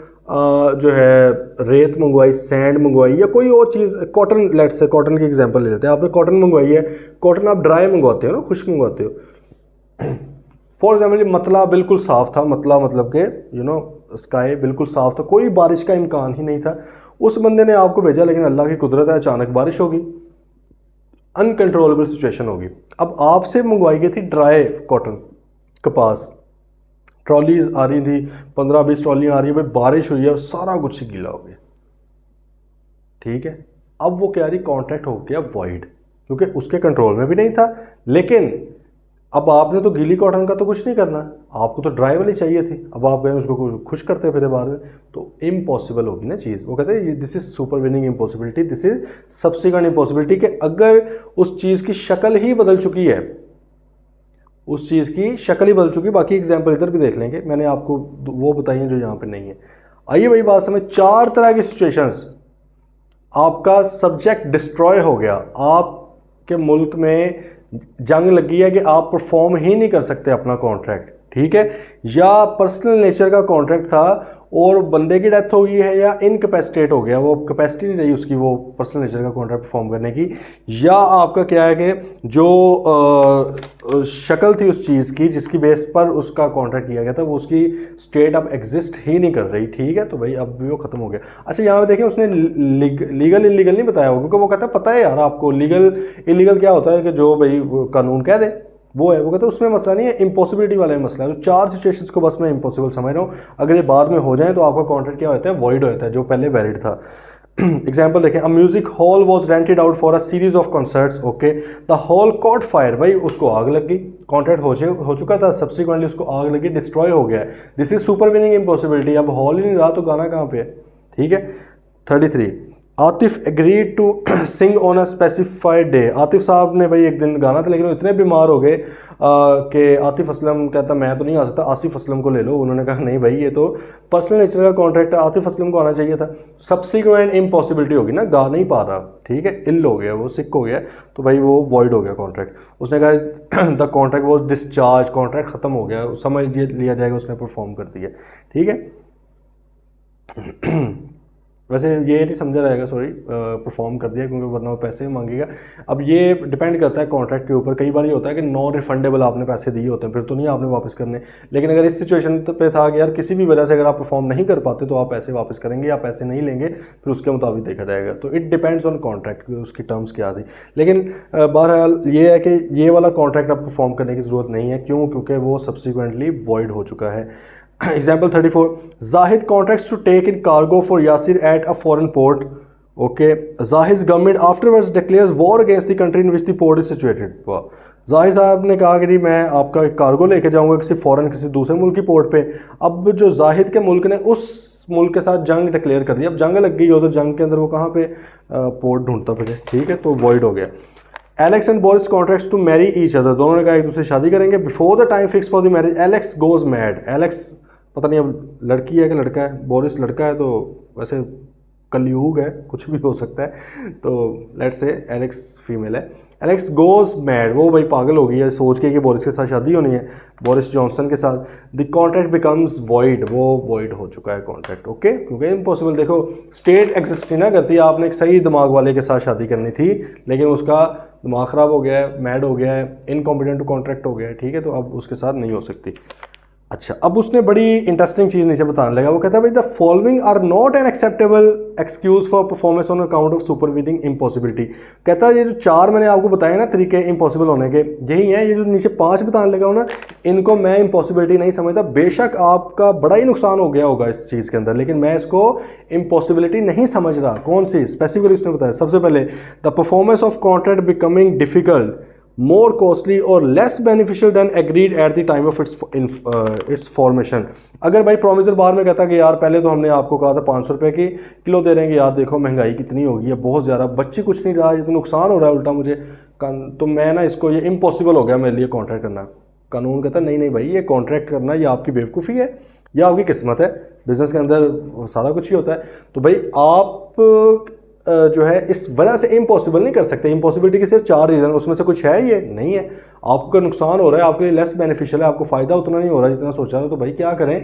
जो है रेत मंगवाई, सैंड मंगवाई या कोई और चीज़, कॉटन, लेट्स से कॉटन की एग्जांपल ले लेते हैं। आपने कॉटन मंगवाई है, कॉटन आप ड्राई मंगवाते हो ना, खुश्क मंगवाते हो। फॉर एग्जाम्पल मतला बिल्कुल साफ़ था, मतला मतलब के स्काई बिल्कुल साफ़ था, कोई बारिश का इम्कान ही नहीं था। उस बंदे ने आपको भेजा, लेकिन अल्लाह की कुदरत है अचानक बारिश होगी, अनकंट्रोलेबल सिचुएशन होगी। अब आपसे मंगवाई गई थी ड्राई कॉटन, कपास, ट्रॉलीज आ रही थी, 15-20 ट्रॉलियाँ आ रही है, भाई बारिश हुई है, सारा कुछ ही गीला हो गया, ठीक है। अब वो क्या रही, कॉन्ट्रैक्ट हो गया वॉइड, क्योंकि उसके कंट्रोल में भी नहीं था। लेकिन अब आपने तो गीली कॉटन का तो कुछ नहीं करना, आपको तो ड्राई वाली चाहिए थी। अब आप गए उसको खुश करते फिर बाद में, तो इम्पॉसिबल होगी ना चीज़। वो कहते हैं this is super winning impossibility, this is subsequent impossibility, कि अगर उस चीज़ की शक्ल ही बदल चुकी है, उस चीज़ की शक्ल ही बदल चुकी है। बाकी एग्जाम्पल इधर भी देख लेंगे, मैंने आपको वो बताई हैं जो यहाँ पे नहीं है। आइए भाई बात समझ, 4 तरह की सिचुएशंस। आपका सब्जेक्ट डिस्ट्रॉय हो गया, आपके मुल्क में जंग लगी है कि आप परफॉर्म ही नहीं कर सकते अपना कॉन्ट्रैक्ट, ठीक है, या पर्सनल नेचर का कॉन्ट्रैक्ट था और बंदे की डेथ हो गई है, या इनकैपेसिटेट हो गया, वो कैपेसिटी नहीं रही उसकी वो पर्सनल नेचर का कॉन्ट्रैक्ट परफॉर्म करने की, या आपका क्या है कि जो शक्ल थी उस चीज़ की जिसकी बेस पर उसका कॉन्ट्रैक्ट किया गया था, वो उसकी स्टेट अब एग्जिस्ट ही नहीं कर रही, ठीक है। तो भाई अब भी वो खत्म हो गया। अच्छा यहाँ पे देखें, उसने लीगल इलीगल नहीं बताया होगा, क्योंकि वो कहता है पता है यार आपको लीगल इलीगल क्या होता है, कि जो भाई कानून कह दे वो है। वो कहते हैं उसमें मसला नहीं है, इम्पॉसिबिलिटी वाला मसला है। तो 4 सिचुएशंस को बस मैं इम्पॉसिबल समझ रहा हूँ, अगर ये बाद में हो जाए तो आपका कॉन्ट्रैक्ट क्या होता है, वॉइड होता है, जो पहले वैलिड था। एग्जाम्पल देखें, अ music hall was rented out for a series of concerts, okay, the hall cot fire, भाई उसको आग लग गई, कॉन्ट्रैक्ट हो चुका था, सब्सिक्वेंटली उसको आग लगी, डिस्ट्रॉय हो गया है, this is super winning impossibility. अब हॉल ही नहीं रहा तो गाना कहाँ पे है, ठीक है। 33, Atif agreed to sing on a specified day. Atif साहब ने भाई एक दिन गाना था, लेकिन वो इतने बीमार हो गए कि आतिफ असलम कहता मैं तो नहीं आ सकता, आसिफ असलम को ले लो। उन्होंने कहा नहीं भाई ये तो पर्सनल नेचर का कॉन्ट्रैक्ट है, आतिफ असलम को आना चाहिए था। सब्सिक्वेंट इम्पॉसिबिलिटी होगी ना, गा नहीं पा रहा, ठीक है, इल हो गया, वो सिक हो गया, तो भाई वो वॉइड हो गया कॉन्ट्रैक्ट। उसने कहा the contract was discharge, contract खत्म हो गया, समझ लिया जाएगा उसने परफॉर्म कर दिया, ठीक है। वैसे ये नहीं समझा रहेगा, सॉरी, परफॉर्म कर दिया, क्योंकि वरना वो पैसे मांगेगा। अब ये डिपेंड करता है कॉन्ट्रैक्ट के ऊपर। कई बार ये होता है कि नॉन रिफंडेबल आपने पैसे दिए होते हैं, फिर तो नहीं आपने वापस करने। लेकिन अगर इस सिचुएशन पे था कि यार किसी भी वजह से अगर आप परफॉर्म नहीं कर पाते तो आप पैसे वापस करेंगे या पैसे नहीं लेंगे, फिर उसके मुताबिक देखा जाएगा। तो इट डिपेंड्स ऑन कॉन्ट्रैक्ट, उसकी टर्म्स क्या थी। लेकिन बहरहाल ये है कि ये वाला कॉन्ट्रैक्ट अब परफॉर्म करने की ज़रूरत नहीं है, क्यों? क्योंकि वो सब्सिक्वेंटली वॉइड हो चुका है। Example 34, Zahid contracts to take in cargo for Yasir at a foreign port. Okay, Zahid's government afterwards declares war against the country in which the port is situated. वाह, जाहिद साहब ने कहा कि जी मैं आपका कार्गो लेके जाऊंगा किसी फॉरेन, किसी दूसरे मुल्क की पोर्ट पे। अब जो जाहिद के मुल्क ने उस मुल्क के साथ जंग डिक्लेयर कर दी, अब जंग लग गई हो तो जंग के अंदर वो कहाँ पे पोर्ट ढूंढता फिर, ठीक है, तो वॉइड हो गया। Alex and Boris contracts to marry each other, दोनों ने कहा एक दूसरे शादी करेंगे before the time fix for the marriage. Alex goes mad, Alex पता नहीं अब लड़की है कि लड़का है, बोरिस लड़का है, तो वैसे कलयुग है, कुछ भी हो सकता है, तो लेट्स से एलेक्स फीमेल है। एलेक्स गोज मैड, वो भाई पागल हो गई है सोच के कि बोरिस के साथ शादी होनी है, बोरिस जॉनसन के साथ। द कॉन्ट्रैक्ट बिकम्स वॉइड, वो वॉइड हो चुका है कॉन्ट्रैक्ट, ओके, क्योंकि इम्पॉसिबल। देखो स्टेट एग्जिस्ट नहीं ना करती, आपने एक सही दिमाग वाले के साथ शादी करनी थी, लेकिन उसका दिमाग ख़राब हो गया है, मैड हो गया है, इनकॉम्पिटेंट टू कॉन्ट्रैक्ट हो गया है, ठीक है, तो अब उसके साथ नहीं हो सकती। अच्छा, अब उसने बड़ी इंटरेस्टिंग चीज़ नीचे बताने लगा। वो कहता है भाई the following are not an acceptable excuse for performance on account of supervening impossibility. कहता है ये जो 4 मैंने आपको बताए ना तरीके इम्पॉसिबल होने के, यही हैं। ये जो नीचे 5 बताने लगा हूँ ना, इनको मैं इम्पॉसिबिलिटी नहीं समझता। बेशक आपका बड़ा ही नुकसान हो गया होगा इस चीज़ के अंदर, लेकिन मैं इसको इम्पॉसिबिलिटी नहीं समझ रहा। कौन सी स्पेसिफिकली उसने बताया? सबसे पहले the performance of contract becoming difficult, more costly और less beneficial than agreed at the time of its formation. अगर भाई प्रोमिसर बाद में कहता कि यार पहले तो हमने आपको कहा था 500 रुपये की किलो दे देंगे, यार देखो महंगाई कितनी हो गई है, बहुत ज़्यादा, बच्ची कुछ नहीं रहा, ये तो नुकसान हो रहा है उल्टा मुझे, तो मैं ना इसको, ये इम्पॉसिबल हो गया मेरे लिए कॉन्ट्रैक्ट करना। कानून कहता है नहीं नहीं भाई, ये कॉन्ट्रैक्ट करना ये आपकी बेवकूफ़ी है या आपकी किस्मत है, बिज़नेस के अंदर सारा कुछ ही होता है। तो भाई आप जो है इस वजह से इम्पॉसिबल नहीं कर सकते। इम्पॉसिबिलिटी के सिर्फ 4 रीज़न, उसमें से कुछ है ये नहीं है। आपको का नुकसान हो रहा है, आपके लिए लेस बेनिफिशियल है, आपको फ़ायदा उतना नहीं हो रहा जितना सोचा रहा, तो भाई क्या करें,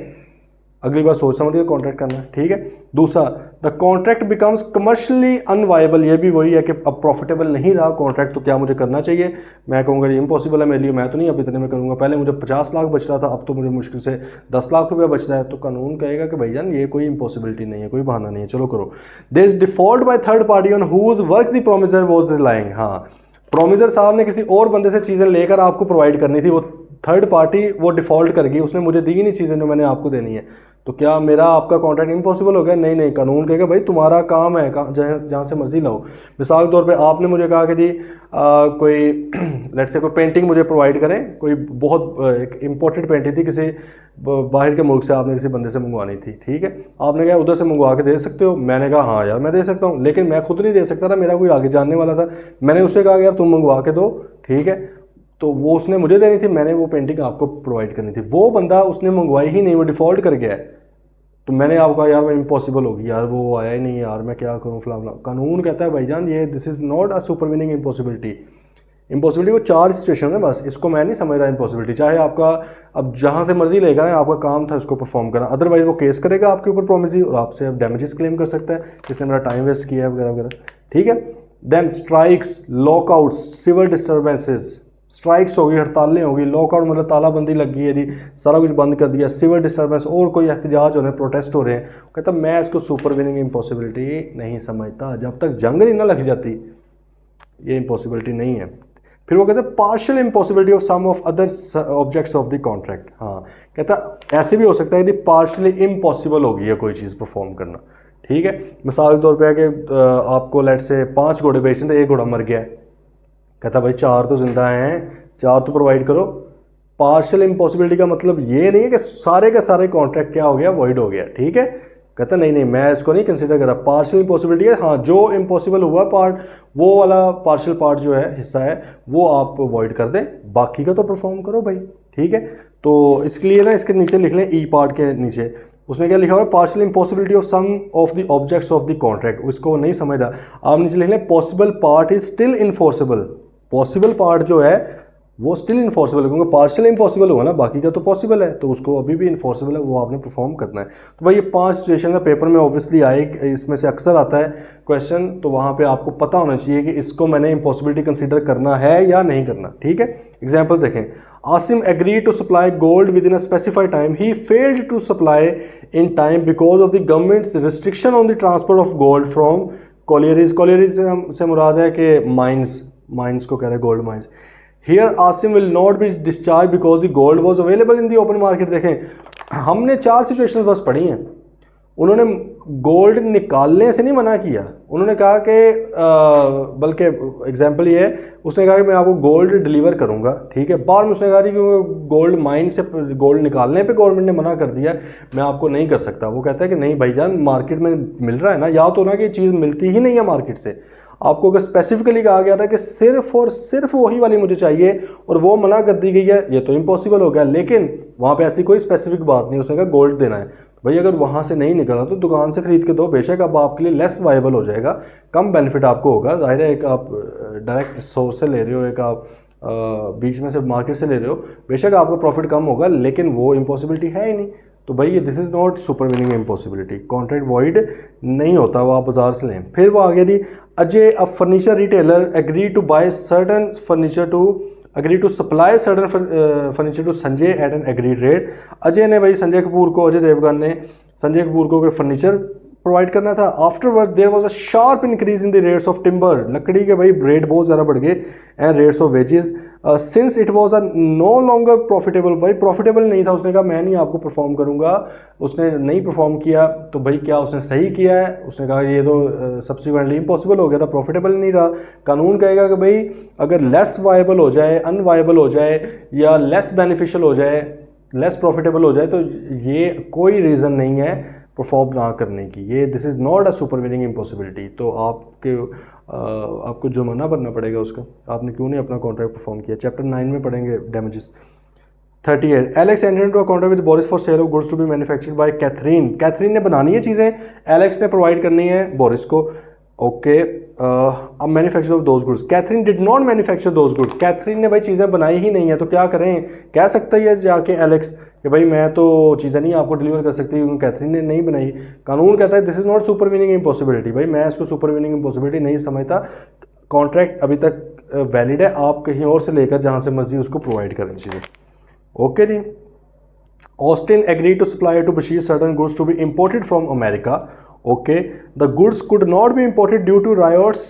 अगली बार सोच समझ के कॉन्ट्रैक्ट करना है, ठीक है। दूसरा, the contract becomes commercially unviable, ये भी वही है कि अब प्रॉफिटेबल नहीं रहा कॉन्ट्रैक्ट, तो क्या मुझे करना चाहिए? मैं कहूँगा ये इम्पॉसिबल है मेरे लिए, मैं तो नहीं अब इतने में करूँगा, पहले मुझे 50 लाख बच रहा था, अब तो मुझे मुश्किल से 10 लाख रुपया बच रहा है। तो कानून कहेगा कि भाईजान ये कोई इम्पॉसिबिलिटी नहीं है, कोई बहाना नहीं है, चलो करो। There is default by third party on whose work the promisor was relying. हाँ, प्रोमिसर साहब ने किसी और बंदे से चीज़ें लेकर आपको प्रोवाइड करनी थी, वो थर्ड पार्टी वो डिफ़ॉल्ट कर गई, उसने मुझे दी ही नहीं चीज़ें जो मैंने आपको देनी है, तो क्या मेरा आपका कॉन्ट्रैक्ट इम्पॉसिबल हो गया? नहीं नहीं, कानून कहेगा भाई तुम्हारा काम है, जहाँ से मर्जी लाओ। मिसाल के तौर पे आपने मुझे कहा कि जी कोई लेट्स से कोई पेंटिंग मुझे प्रोवाइड करें, कोई बहुत एक इम्पोर्टेंट पेंटिंग थी, किसी बाहर के मुल्क से आपने किसी बंदे से मंगवानी थी, ठीक है, आपने कहा उधर से मंगवा के दे सकते हो, मैंने कहा हाँ यार मैं दे सकता हूँ, लेकिन मैं खुद नहीं दे सकता था, मेरा कोई आगे जानने वाला था, मैंने उससे कहा यार तुम मंगवा के दो, ठीक है, तो वो उसने मुझे देनी थी, मैंने वो पेंटिंग आपको प्रोवाइड करनी थी, वो बंदा उसने मंगवाई ही नहीं, वो डिफ़ॉल्ट कर गया है, तो मैंने आपको कहा यार वो इम्पॉसिबल होगी यार, वो आया ही नहीं यार, मैं क्या करूँ फलां फलां। कानून कहता है भाईजान ये this is not a supervening impossibility. Impossibility वो 4 सिचुएशन है बस, इसको मैं नहीं समझ रहा इम्पॉसिबिलिटी। चाहे आपका अब जहाँ से मर्जी लेगा ना, आपका काम था उसको परफॉर्म करना, अदरवाइज वो केस करेगा आपके ऊपर प्रोमिसरी और आपसे अब डैमेजेस क्लेम कर सकता है, इसने मेरा टाइम वेस्ट किया है वगैरह वगैरह, ठीक है। Then strikes, lockouts, civil disturbances, strikes होगी, हड़तालें होगी, लॉकआउट मतलब तालाबंदी लग गई है जी, सारा कुछ बंद कर दिया, सिविल डिस्टर्बेंस और कोई एहतजाज हो रहे हैं, प्रोटेस्ट हो रहे हैं, कहता मैं इसको सुपरवीनिंग इम्पॉसिबिलिटी नहीं समझता, जब तक जंग नहीं ना लग जाती ये इम्पॉसिबिलिटी नहीं है। फिर वो कहते हैं partial impossibility of some of other objects of the contract. हाँ, कहता ऐसे भी हो सकता है कि पार्शियली इम्पॉसिबल होगी है कोई चीज़ परफॉर्म करना, ठीक है। मिसाल के तौर पर है कि आपको लेट से 5 घोड़े बेचने थे, 1 घोड़ा मर गया है, कहता भाई 4 तो जिंदा हैं, 4 तो प्रोवाइड करो। पार्शियल इम्पॉसिबिलिटी का मतलब ये नहीं है कि सारे का सारे कॉन्ट्रैक्ट क्या हो गया, वॉइड हो गया, ठीक है। कहता नहीं नहीं मैं इसको नहीं कंसिडर कर रहा, पार्शियल इम्पॉसिबिलिटी है, हाँ जो इम्पॉसिबल हुआ पार्ट, वो वाला पार्शियल पार्ट जो है हिस्सा है वो आप वॉइड कर दें, बाकी का तो परफॉर्म करो भाई, ठीक है। तो इसके लिए ना इसके नीचे लिख लें, ई पार्ट के नीचे उसने क्या लिखा हुआ है, partial impossibility of some of the objects of the contract, उसको नहीं समझ रहा, आप नीचे लिख लें possible part is still enforceable. Possible part जो है वो स्टिल इन्फोर्सेबल है, क्योंकि पार्शियल इम्पॉसिबल हुआ ना, बाकी का तो पॉसिबल है, तो उसको अभी भी इन्फोर्सेबल है, वो आपने परफॉर्म करना है। तो भाई ये 5 सिचुएशन है, पेपर में ऑब्वियसली आए, इसमें से अक्सर आता है क्वेश्चन, तो वहाँ पे आपको पता होना चाहिए कि इसको मैंने इम्पॉसिबिलिटी कंसीडर करना है या नहीं करना, ठीक है। एग्जाम्पल देखें, Asim agree to supply gold within a specified time, he failed to supply in time because of the government's restriction on the transport of gold from collieries. Collieries से मुराद है कि माइंस को कह रहे हैं, gold mines. Here Asim will not be discharge because the gold was available in the open market. देखें हमने 4 सिचुएशंस बस पढ़ी हैं, उन्होंने गोल्ड निकालने से नहीं मना किया, उन्होंने कहा कि बल्कि एग्जांपल ये है, उसने कहा कि मैं आपको गोल्ड डिलीवर करूंगा, ठीक है, बाद में उसने कहा कि गोल्ड माइन से गोल्ड निकालने पे गवर्नमेंट ने मना कर दिया, मैं आपको नहीं कर सकता। वो कहता है कि नहीं भाईजान मार्केट में मिल रहा है ना, या तो ना कि चीज़ मिलती ही नहीं है मार्केट से, आपको अगर स्पेसिफिकली कहा गया था कि सिर्फ और सिर्फ वही वाली मुझे चाहिए और वो मना कर दी गई है, ये तो इम्पॉसिबल हो गया। लेकिन वहाँ पे ऐसी कोई स्पेसिफिक बात नहीं, उसने कहा गोल्ड देना है, भाई अगर वहाँ से नहीं निकला तो दुकान से खरीद के दो, बेशक अब आपके लिए लेस वाइबल हो जाएगा, कम बेनिफिट आपको होगा, जाहिर है एक आप डायरेक्ट सोर्स से ले रहे हो, एक आप बीच में से मार्केट से ले रहे हो, बेशक आपका प्रॉफिट कम होगा, लेकिन वो इम्पॉसिबिलिटी है ही नहीं। तो भाई ये this is not supervening impossibility, contract void नहीं होता, वो आप बाजार से लें। फिर वो आगे दी, Ajay a furniture retailer agree to buy certain furniture to agree to supply certain furniture to Sanjay at an agreed rate. Ajay ने भाई संजय कपूर को, अजय देवगन ने संजय कपूर को कोई फर्नीचर प्रोवाइड करना था। Afterwards there was a sharp increase in the rates of timber, लकड़ी के भाई रेट बहुत ज़्यादा बढ़ गए, and rates of wages since it was a no longer profitable, भाई प्रॉफिटेबल नहीं था, उसने कहा मैं नहीं आपको परफॉर्म करूंगा, उसने नहीं परफॉर्म किया। तो भाई क्या उसने सही किया है? उसने कहा ये तो सब्सिक्वेंटली इम्पॉसिबल हो गया था, प्रॉफिटेबल नहीं रहा। कानून कहेगा कि भाई अगर लेस वायबल हो जाए, अनवायबल हो जाए, या लेस बेनिफिशियल हो जाए, लेस प्रॉफिटेबल हो जाए, तो ये कोई रीज़न नहीं है परफॉर्म ना करने की, ये this is not a supervening impossibility. तो आपको जुर्माना भरना पड़ेगा उसका, आपने क्यों नहीं अपना कॉन्ट्रैक्ट परफॉर्म किया। चैप्टर 9 में पढ़ेंगे damages. 38 Alex entered into a contract with Boris for sale of goods to be manufactured by Catherine. Catherine ने बनानी है चीज़ें, एलेक्स ने प्रोवाइड करनी है बोरिस को। ओके, अब manufacture of those goods, Catherine did not manufacture those goods, Catherine ने भाई चीज़ें बनाई ही नहीं है, तो क्या करें? कह सकता है जाके एलेक्स कि भाई मैं तो चीज़ें नहीं आपको डिलीवर कर सकती क्योंकि कैथरीन ने नहीं बनाई। कानून कहता है this is not supervening impossibility, भाई मैं इसको सुपरवीनिंग इम्पॉसिबिलिटी नहीं समझता, कॉन्ट्रैक्ट अभी तक वैलिड है, आप कहीं और से लेकर जहाँ से मर्जी उसको प्रोवाइड करें चीज़ें। ओके जी। Austin agree to supply to Bashir certain goods to be imported from America. Okay, the goods could not be imported due to riots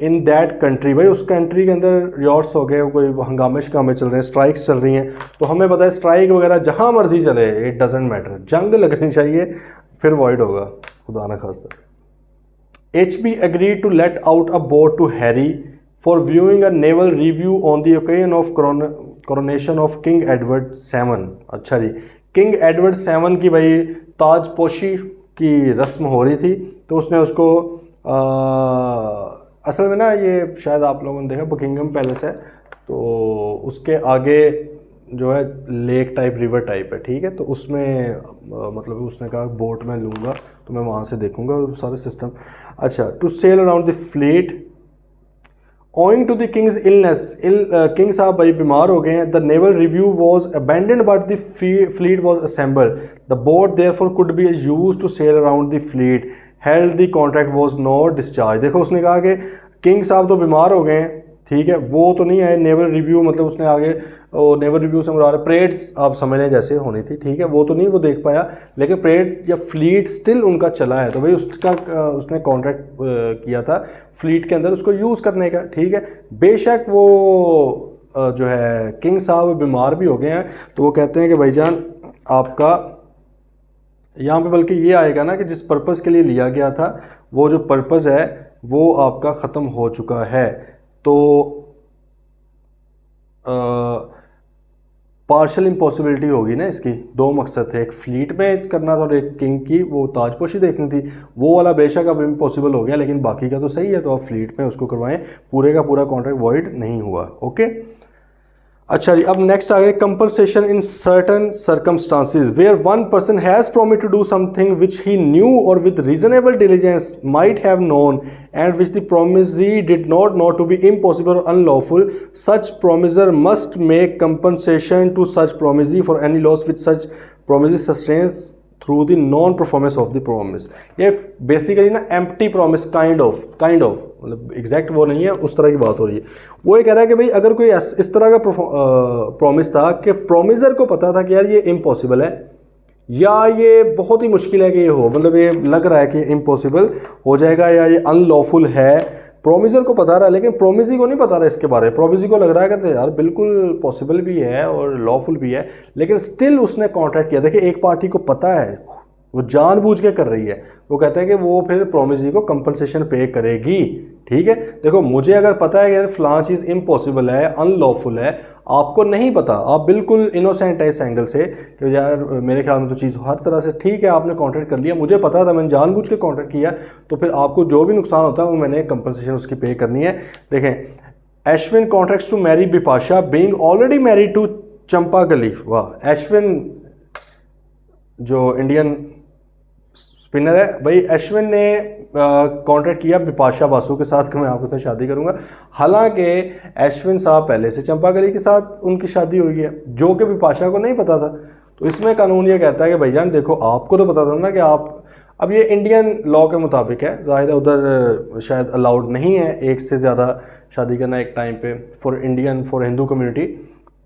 in that country, भाई उस कंट्री के अंदर रियॉट्स हो गए, कोई हंगामे शकामे चल रहे हैं, स्ट्राइक्स चल रही हैं, तो हमें पता है स्ट्राइक वगैरह जहाँ मर्जी चले, इट डजेंट मैटर, जंग लगनी चाहिए, फिर वॉइड होगा, खुदा ना खास्ता। HB agreed to let out a boat to Harry for viewing a naval review on the occasion of coronation of King Edward VII। अच्छा जी, किंग एडवर्ड 7 की भाई ताजपोशी की रस्म हो रही थी, तो उसने उसको असल में ना ये शायद आप लोगों ने देखा बकिंगम पैलेस है, तो उसके आगे जो है लेक टाइप, रिवर टाइप है, ठीक है, तो उसमें मतलब उसने कहा बोट में लूँगा तो मैं वहाँ से देखूँगा सारे सिस्टम। अच्छा, to sail around the fleet owing to the king's illness, king साहब भाई बीमार हो गए हैं। The naval review was abandoned but the fleet was assembled, the boat therefore could be used to sail around the fleet, held the contract was not discharge. देखो उसने कहा कि किंग साहब तो बीमार हो गए हैं, ठीक है, वो तो नहीं आए, नेवल रिव्यू मतलब उसने आगे नेवल रिव्यू से मुराद परेड्स आप समझ लें जैसे होनी थी, ठीक है, वो तो नहीं वो देख पाया, लेकिन परेड या फ्लीट स्टिल उनका चला है, तो भाई उसका उसने कॉन्ट्रैक्ट किया था फ्लीट के अंदर उसको यूज़ करने का, ठीक है। बेशक वो जो है किंग साहब बीमार भी हो गए हैं, तो वो कहते हैं कि भाईजान आपका यहाँ पे बल्कि ये आएगा ना कि जिस पर्पज़ के लिए लिया गया था वो जो पर्पज़ है वो आपका ख़त्म हो चुका है। तो पार्शल इम्पॉसिबिलिटी होगी ना इसकी, दो मकसद थे, एक फ्लीट में करना था और एक किंग की वो ताजपोशी देखनी थी, वो वाला बेशक अब इम्पॉसिबल हो गया, लेकिन बाकी का तो सही है, तो आप फ्लीट में उसको करवाएं, पूरे का पूरा कॉन्ट्रैक्ट वॉइड नहीं हुआ। ओके, अच्छा जी, अब नेक्स्ट आ गया compensation in certain circumstances where one person has promise to do something which he knew और with reasonable diligence might have known and which the promisee did not know to be impossible और unlawful, such promisor must make compensation to such promisee for any loss which such promisee sustains through the non performance of the promise. ये basically ना empty promise kind of मतलब exact वो नहीं है, उस तरह की बात हो रही है। वो ये कह रहा है कि भाई अगर कोई इस तरह का प्रॉमिस था कि प्रोमिसर को पता था कि यार ये इम्पॉसिबल है या ये बहुत ही मुश्किल है कि ये हो, मतलब ये लग रहा है कि इम्पॉसिबल हो जाएगा या ये अनलॉफुल है, प्रोमिसर को पता रहा, लेकिन प्रोमिसी को नहीं पता रहा इसके बारे में। प्रोमिसी को लग रहा है कि यार बिल्कुल पॉसिबल भी है और लॉफुल भी है, लेकिन स्टिल उसने कॉन्ट्रैक्ट किया। देखिए एक पार्टी को पता है, वो जानबूझ के कर रही है, वो कहता है कि वो फिर प्रोमिसी को कंपनसेशन पे करेगी, ठीक है। देखो मुझे अगर पता है कि यार फलां चीज़ इम्पॉसिबल है, अनलॉफुल है, आपको नहीं पता, आप बिल्कुल इनोसेंट है इस एंगल से कि यार मेरे ख्याल में तो चीज़ हर तरह से ठीक है, आपने कॉन्ट्रैक्ट कर लिया, मुझे पता था, मैंने जानबूझ के कॉन्ट्रैक्ट किया, तो फिर आपको जो भी नुकसान होता है वो मैंने कंपनसेशन उसकी पे करनी है। देखें, Ashwin contracts to marry Bipasha being already married to Champa Gali. वाह, अश्विन जो इंडियन स्पिनर है भाई, अश्विन ने कॉन्ट्रैक्ट किया बिपाशा बासु के साथ कि मैं आपके साथ शादी करूंगा, हालांकि अश्विन साहब पहले से चंपा गली के साथ उनकी शादी हुई है, जो कि बिपाशा को नहीं पता था। तो इसमें कानून ये कहता है कि भाईजान देखो आपको तो पता था ना कि आप, अब ये इंडियन लॉ के मुताबिक है, जाहिर है उधर शायद अलाउड नहीं है एक से ज़्यादा शादी करना एक टाइम पे फॉर हिंदू कम्युनिटी,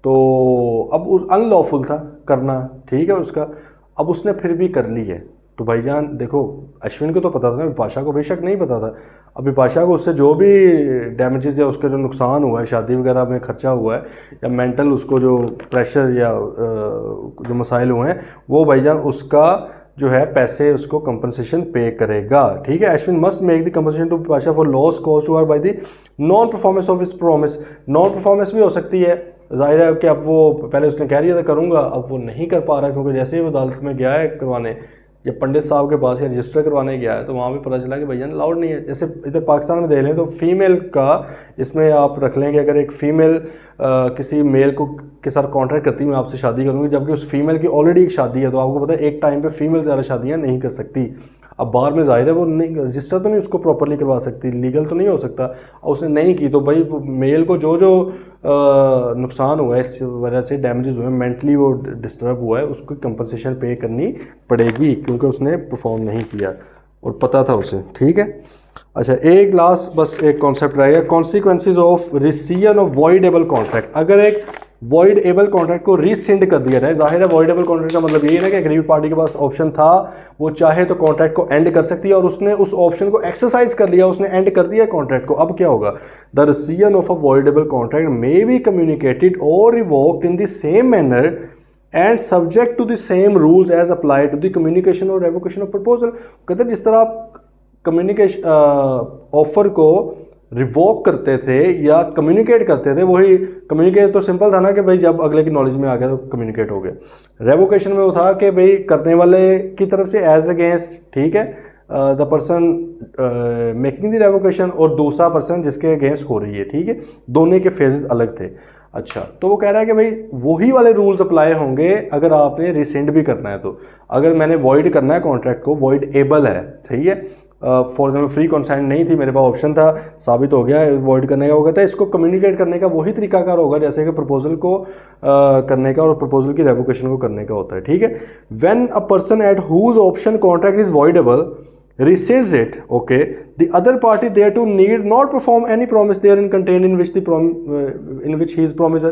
तो अब अनलॉफुल था करना, ठीक है उसका, अब उसने फिर भी कर ली है, तो भाईजान देखो अश्विन को तो पता था ना, बिपाशा को बेशक नहीं पता था। अब बिपाशा को उससे जो भी डैमेजेस या उसका जो नुकसान हुआ है, शादी वगैरह में खर्चा हुआ है या मेंटल उसको जो प्रेशर या जो मसाइल हुए हैं, वो भाईजान उसका जो है पैसे उसको कंपनसेशन पे करेगा। ठीक है, Ashwin must make the compensation to Bipasha for loss cause to her by the non performance of his promise. Non performance भी हो सकती है, जाहिर है कि अब वो पहले उसने कह रही था करूँगा, अब वो नहीं कर पा रहा क्योंकि जैसे ही वो अदालत में गया है करवाने या पंडित साहब के पास या रजिस्टर करवाने गया है तो वहाँ भी पता चला कि भैया अलाउड नहीं है। जैसे इधर पाकिस्तान में देख लें तो फीमेल का इसमें आप रख लें कि अगर एक फ़ीमेल किसी मेल को के साथ कॉन्ट्रैक्ट करती है मैं आपसे शादी करूँगी, जबकि उस फीमेल की ऑलरेडी एक शादी है, तो आपको पता है एक टाइम पे फीमेल ज़्यादा शादियाँ नहीं कर सकती। अब बाहर में जाहिर है वो नहीं रजिस्टर तो नहीं उसको प्रॉपरली करवा सकती, लीगल तो नहीं हो सकता, और उसने नहीं की तो भाई मेल को जो जो नुकसान हुआ है इस वजह से डैमेजेस हुए, मेंटली वो डिस्टर्ब हुआ है, उसको कंपनसेशन पे करनी पड़ेगी क्योंकि उसने परफॉर्म नहीं किया और पता था उसे। ठीक है, अच्छा एक लास्ट बस एक कॉन्सेप्ट रहेगा, consequences of rescission of voidable contract. अगर एक वॉइड एबल कॉन्ट्रैक्ट को रीसेंड कर दिया जाए, जाहिर है वॉइड एबल कॉन्ट्रैक्ट का मतलब यही है ना कि एग्रीड पार्टी के पास ऑप्शन था, वो चाहे तो कॉन्ट्रैक्ट को एंड कर सकती है और उसने उस ऑप्शन को एक्सरसाइज कर लिया, उसने एंड कर दिया कॉन्ट्रैक्ट को। अब क्या होगा, the rescission of a voidable contract may be communicated और revoked in the same manner and subject to the same rules as applied to the communication और रेवोकेशन ऑफ प्रपोजल। कहते हैं जिस तरह आप कम्युनिकेशन ऑफर को रिवोक करते थे या कम्युनिकेट करते थे, वही कम्युनिकेट तो सिंपल था ना कि भाई जब अगले की नॉलेज में आ गया तो कम्युनिकेट हो गया। रेवोकेशन में वो था कि भाई करने वाले की तरफ से एज अगेंस्ट, ठीक है, the person making the revocation और दूसरा पर्सन जिसके अगेंस्ट हो रही है। ठीक है, दोनों के फेजेस अलग थे। अच्छा, तो वो कह रहा है कि भाई वही वाले रूल्स अप्लाई होंगे अगर आपने रिसेंड भी करना है। तो अगर मैंने वॉइड करना है कॉन्ट्रैक्ट को, वॉइड एबल है, सही है, फॉर एग्जाम्पल फ्री कंसेंट नहीं थी, मेरे पास ऑप्शन था, साबित हो गया वॉइड करने का, वो कहता है इसको कम्युनिकेट करने का वही तरीकाकार होगा जैसे कि प्रपोजल को करने का और प्रपोजल की रेवोकेशन को करने का होता है। ठीक है, when a person at whom option contract is voidable rescinds it, okay, the other party thereto need not perform any promise therein contained in which he is promiser।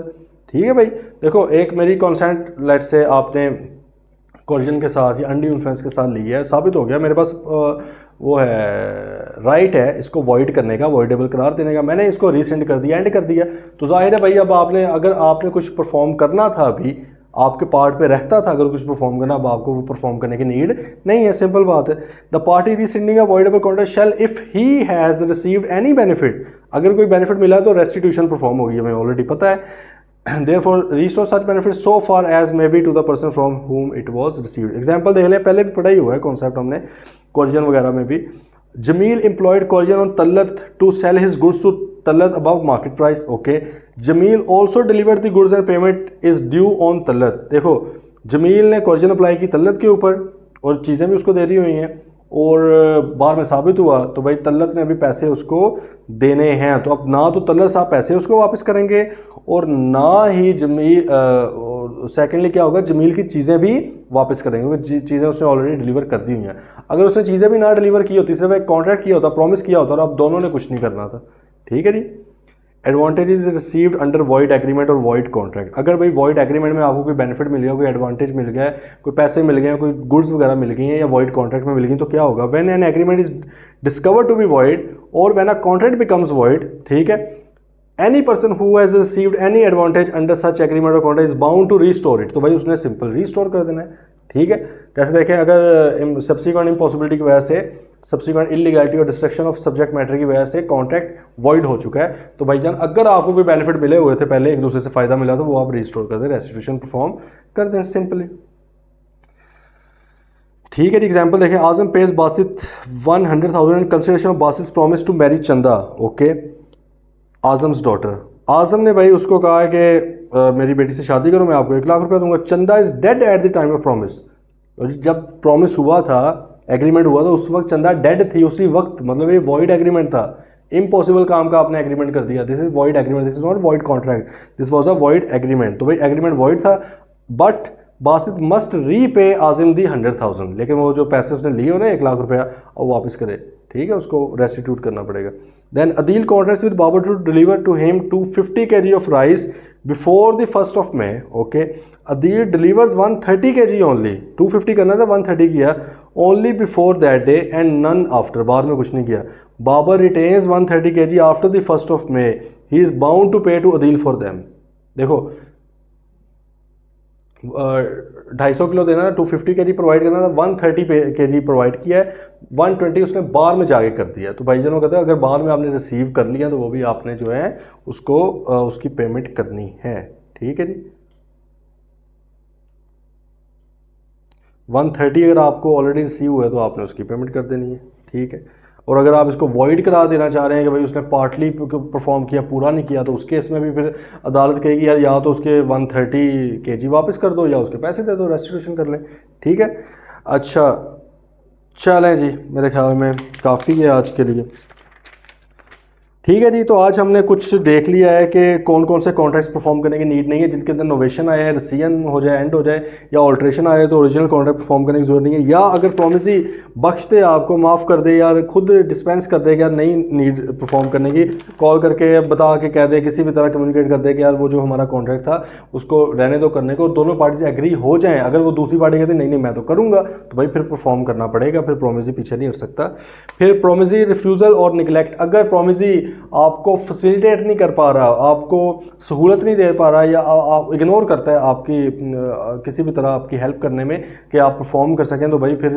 ठीक है भाई, देखो एक मेरी कंसेंट लेट से आपने कोर्जन के साथ या अंडी इन्फ्लुएंस के साथ ली है, साबित हो गया मेरे पास वो है राइट है इसको वॉइड करने का, वॉइडेबल करार देने का, मैंने इसको रीसेंड कर दिया, एंड कर दिया, तो जाहिर है भाई अब आपने अगर आपने कुछ परफॉर्म करना था अभी आपके पार्ट पे रहता था अगर कुछ परफॉर्म करना, अब आपको वो परफॉर्म करने की नीड नहीं है, सिंपल बात है। The party rescinding a voidable contract shall if he has received any benefit, अगर कोई बेनिफिट मिला तो रेस्टिट्यूशन परफॉर्म होगी, हमें ऑलरेडी पता है। Therefore restore such benefit so far as may be to the person from whom it was received. Example देख लें, पहले भी पढ़ा ही हुआ है कॉन्सेप्ट हमने कोर्जन वगैरह में भी। Jamil employed coercion on Tallat to sell his goods to Tallat above market price, okay. Jamil also delivered the goods and payment is due on Tallat. देखो जमील ने कोर्जन अप्लाई की तल्लत के ऊपर और चीज़ें भी उसको दे दी हुई हैं और बाद में साबित हुआ तो भाई तल्लत ने अभी पैसे उसको देने हैं, तो अब ना तो तल्लत साहब पैसे उसको वापस करेंगे और ना ही जमील सेकेंडली क्या होगा, जमील की चीज़ें भी वापस करेंगे क्योंकि चीज़ें उसने ऑलरेडी डिलीवर कर दी हुई हैं। अगर उसने चीज़ें भी ना डिलीवर की होती, सिर्फ एक कॉन्ट्रैक्ट किया होता, प्रॉमिस किया होता, और अब दोनों ने कुछ नहीं करना था। ठीक है जी। Advantage is received under void agreement और वॉइड कॉन्ट्रैक्ट। अगर भाई वॉइड एग्रीमेंट में आपको कोई बेनिफिट मिल गया, कोई एडवांटेज मिल गया, कोई पैसे मिल गए, कोई गुड्स वगैरह मिल गई हैं या वॉइड कॉन्ट्रैक्ट में मिल गई, तो क्या होगा, when an agreement is discovered to be void और when a contract becomes void, ठीक है, any person who has received any advantage under such agreement और contract is bound to restore it. तो भाई उसने सिंपल रीस्टोर कर देना है। ठीक है, जैसे देखें अगर सब्सिक्वेंट इम्पॉसिबिलिटी की वजह से, सब्सिक्वेंट इलीगैलिटी और डिस्ट्रक्शन ऑफ सब्जेक्ट मैटर की वजह से कॉन्ट्रैक्ट वॉइड हो चुका है, तो भाईजान अगर आपको कोई बेनिफिट मिले हुए थे पहले, एक दूसरे से फायदा मिला, तो वो आप रिस्टोर कर दें, रेस्टिट्यूशन परफॉर्म कर दें सिंपली। ठीक है, एग्जाम्पल देखें, Azam pays Basit 100,000 in consideration of Basit promise to marry Chanda, okay, Azam's daughter. Azam ने भाई उसको कहा है कि मेरी बेटी से शादी करो, मैं आपको 1 लाख रुपया दूंगा। चंदा is dead eight the time of promise. जब प्रॉमिस हुआ था, एग्रीमेंट हुआ था, उस वक्त चंदा डेड थी, उसी वक्त, मतलब ये वॉइड एग्रीमेंट था, इम्पॉसिबल काम का आपने एग्रीमेंट कर दिया। This is void agreement, this is not void contract, this was a void agreement. तो भाई एग्रीमेंट वॉइड था, बट बासित मस्ट रीपे आजिम दी 100,000, लेकिन वो जो पैसे उसने लिए हो ना 1 लाख रुपया, और वापस करे, ठीक है, उसको रेस्टिट्यूट करना पड़ेगा। Then Adeel contracts with Babar to deliver to him 250 kg of rice before the 1st of May, okay. Adeel delivers 130 kg only, 250 करना था, 130 किया, only before that day and none after, बाद में कुछ नहीं किया। Babar retains 130 kg after the 1st of May, he is bound to pay to Adeel for them. देखो 250 kilo देना, 250 kg प्रोवाइड करना था, 130 kg प्रोवाइड किया है, 120 उसने बार में जाके कर दिया। तो भाईजानों कहते हैं अगर बार में आपने रिसीव कर लिया तो वो भी आपने जो है उसको उसकी पेमेंट करनी है। ठीक है जी, 130 अगर आपको ऑलरेडी रिसीव हुआ है तो आपने उसकी पेमेंट कर देनी है। ठीक है, और अगर आप इसको वॉइड करा देना चाह रहे हैं कि भाई उसने पार्टली परफॉर्म किया, पूरा नहीं किया, तो उस केस में भी फिर अदालत कहेगी यार या तो उसके 130 kg वापस कर दो या उसके पैसे दे दो, रेस्टिट्यूशन कर लें। ठीक है, अच्छा चलें जी, मेरे ख्याल में काफ़ी है आज के लिए। ठीक है जी, तो आज हमने कुछ देख लिया है कि कौन कौन से कॉन्ट्रैक्ट्स परफॉर्म करने की नीड नहीं है, जिनके अंदर नोवेशन आया है, रेसिजन हो जाए, एंड हो जाए या ऑल्ट्रेशन आए तो ओरिजिनल कॉन्ट्रैक्ट परफॉर्म करने की जरूरत नहीं है। या अगर प्रॉमिसी बख्श दे, आपको माफ़ कर दे, या खुद डिस्पेंस कर दे कि यार नहीं नीड परफॉर्म करने की, कॉल करके बता के कह दे, किसी भी तरह कम्युनिकेट कर दे कि यार वो जो हमारा कॉन्ट्रैक्ट था उसको रहने दो करने को, दोनों पार्टी से एग्री हो जाएँ। अगर वो दूसरी पार्टी कहती नहीं नहीं मैं तो करूँगा, तो भाई फिर परफॉर्म करना पड़ेगा, फिर प्रॉमिसी पीछे नहीं हट सकता। फिर प्रॉमिसी रिफ्यूज़ल और निगलेक्ट, अगर प्रॉमिसी आपको फैसिलिटेट नहीं कर पा रहा, आपको सहूलत नहीं दे पा रहा, या आप इग्नोर करता है आपकी किसी भी तरह आपकी हेल्प करने में कि आप परफॉर्म कर सकें, तो भाई फिर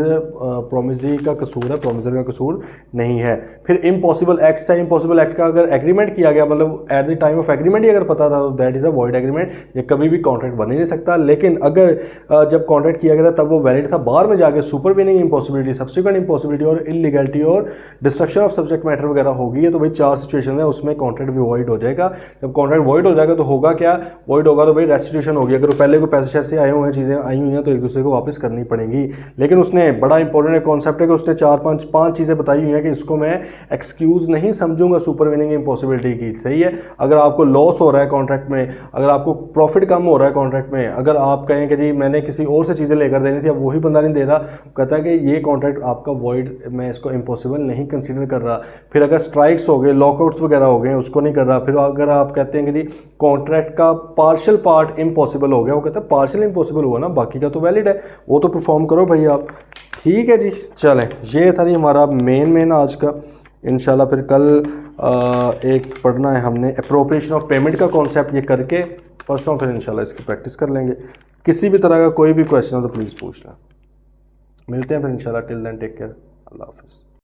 प्रॉमिसी का कसूर है, प्रॉमिसर का कसूर नहीं है। फिर इम्पॉसिबल एक्ट है, इम्पॉसिबल एक्ट का अगर एग्रीमेंट किया गया, मतलब at the time of agreement ही अगर पता था, तो that is a void agreement, ये कभी भी कॉन्ट्रैक्ट बन ही नहीं सकता। लेकिन अगर जब कॉन्ट्रैक्ट किया गया तब वो वैलिड था, बाहर में जाके सुपरवीनिंग इम्पॉसिबिलिटी, सब्सिक्वेंट इम्पॉसिबिलिटी और इलीगलिटी और डिस्ट्रक्शन ऑफ सब्जेक्ट मैटर वगैरह होगी है, तो भाई 4 सिचुएशन है, उसमें कॉन्ट्रैक्ट भी वॉइड हो जाएगा। जब कॉन्ट्रैक्ट वॉइड हो जाएगा तो होगा क्या, वॉइड होगा तो भाई रेस्टिट्यूशन होगी। अगर पहले को पैसे शैसे आए हुए हैं, चीज़ें आई हुई हैं, तो एक दूसरे को वापस करनी पड़ेंगी। लेकिन उसने बड़ा इंपॉर्टेंट कॉन्सेप्ट है कि उसने 4-5 चीज़ें बताई हुई हैं कि इसको मैं एक्सक्यूज़ नहीं समझूंगा सुपरवीनिंग इम्पॉसिबिलिटी की। सही है, अगर आपको लॉस हो रहा है कॉन्ट्रैक्ट में, अगर आपको प्रॉफिट कम हो रहा है कॉन्ट्रैक्ट में, अगर आप कहें कि जी मैंने किसी और से चीज़ें लेकर देनी थी, अब वही बंदा नहीं दे रहा, कहता है कि ये कॉन्ट्रैक्ट आपका वॉइड, मैं इसको इम्पॉसिबल नहीं कंसीडर कर रहा। फिर अगर स्ट्राइक्स हो गए, लॉकआउट्स वगैरह हो गए, उसको नहीं कर रहा। फिर अगर आप कहते हैं कि जी कॉन्ट्रैक्ट का पार्शियल पार्ट इम्पॉसिबल हो गया, वो कहता है पार्शियल इम्पॉसिबल हुआ ना, बाकी का तो वैलिड है, वो तो परफॉर्म करो भाई आप। ठीक है जी, चलें, ये था जी हमारा मेन आज का। इंशाल्लाह फिर कल एक पढ़ना है हमने एप्रोप्रिएशन ऑफ पेमेंट का कॉन्सेप्ट, ये करके परसों फिर इंशाल्लाह इसकी प्रैक्टिस कर लेंगे। किसी भी तरह का कोई भी क्वेश्चन हो तो प्लीज़ पूछना। मिलते हैं फिर इंशाल्लाह, टिल देन टेक केयर, अल्लाह हाफिज़।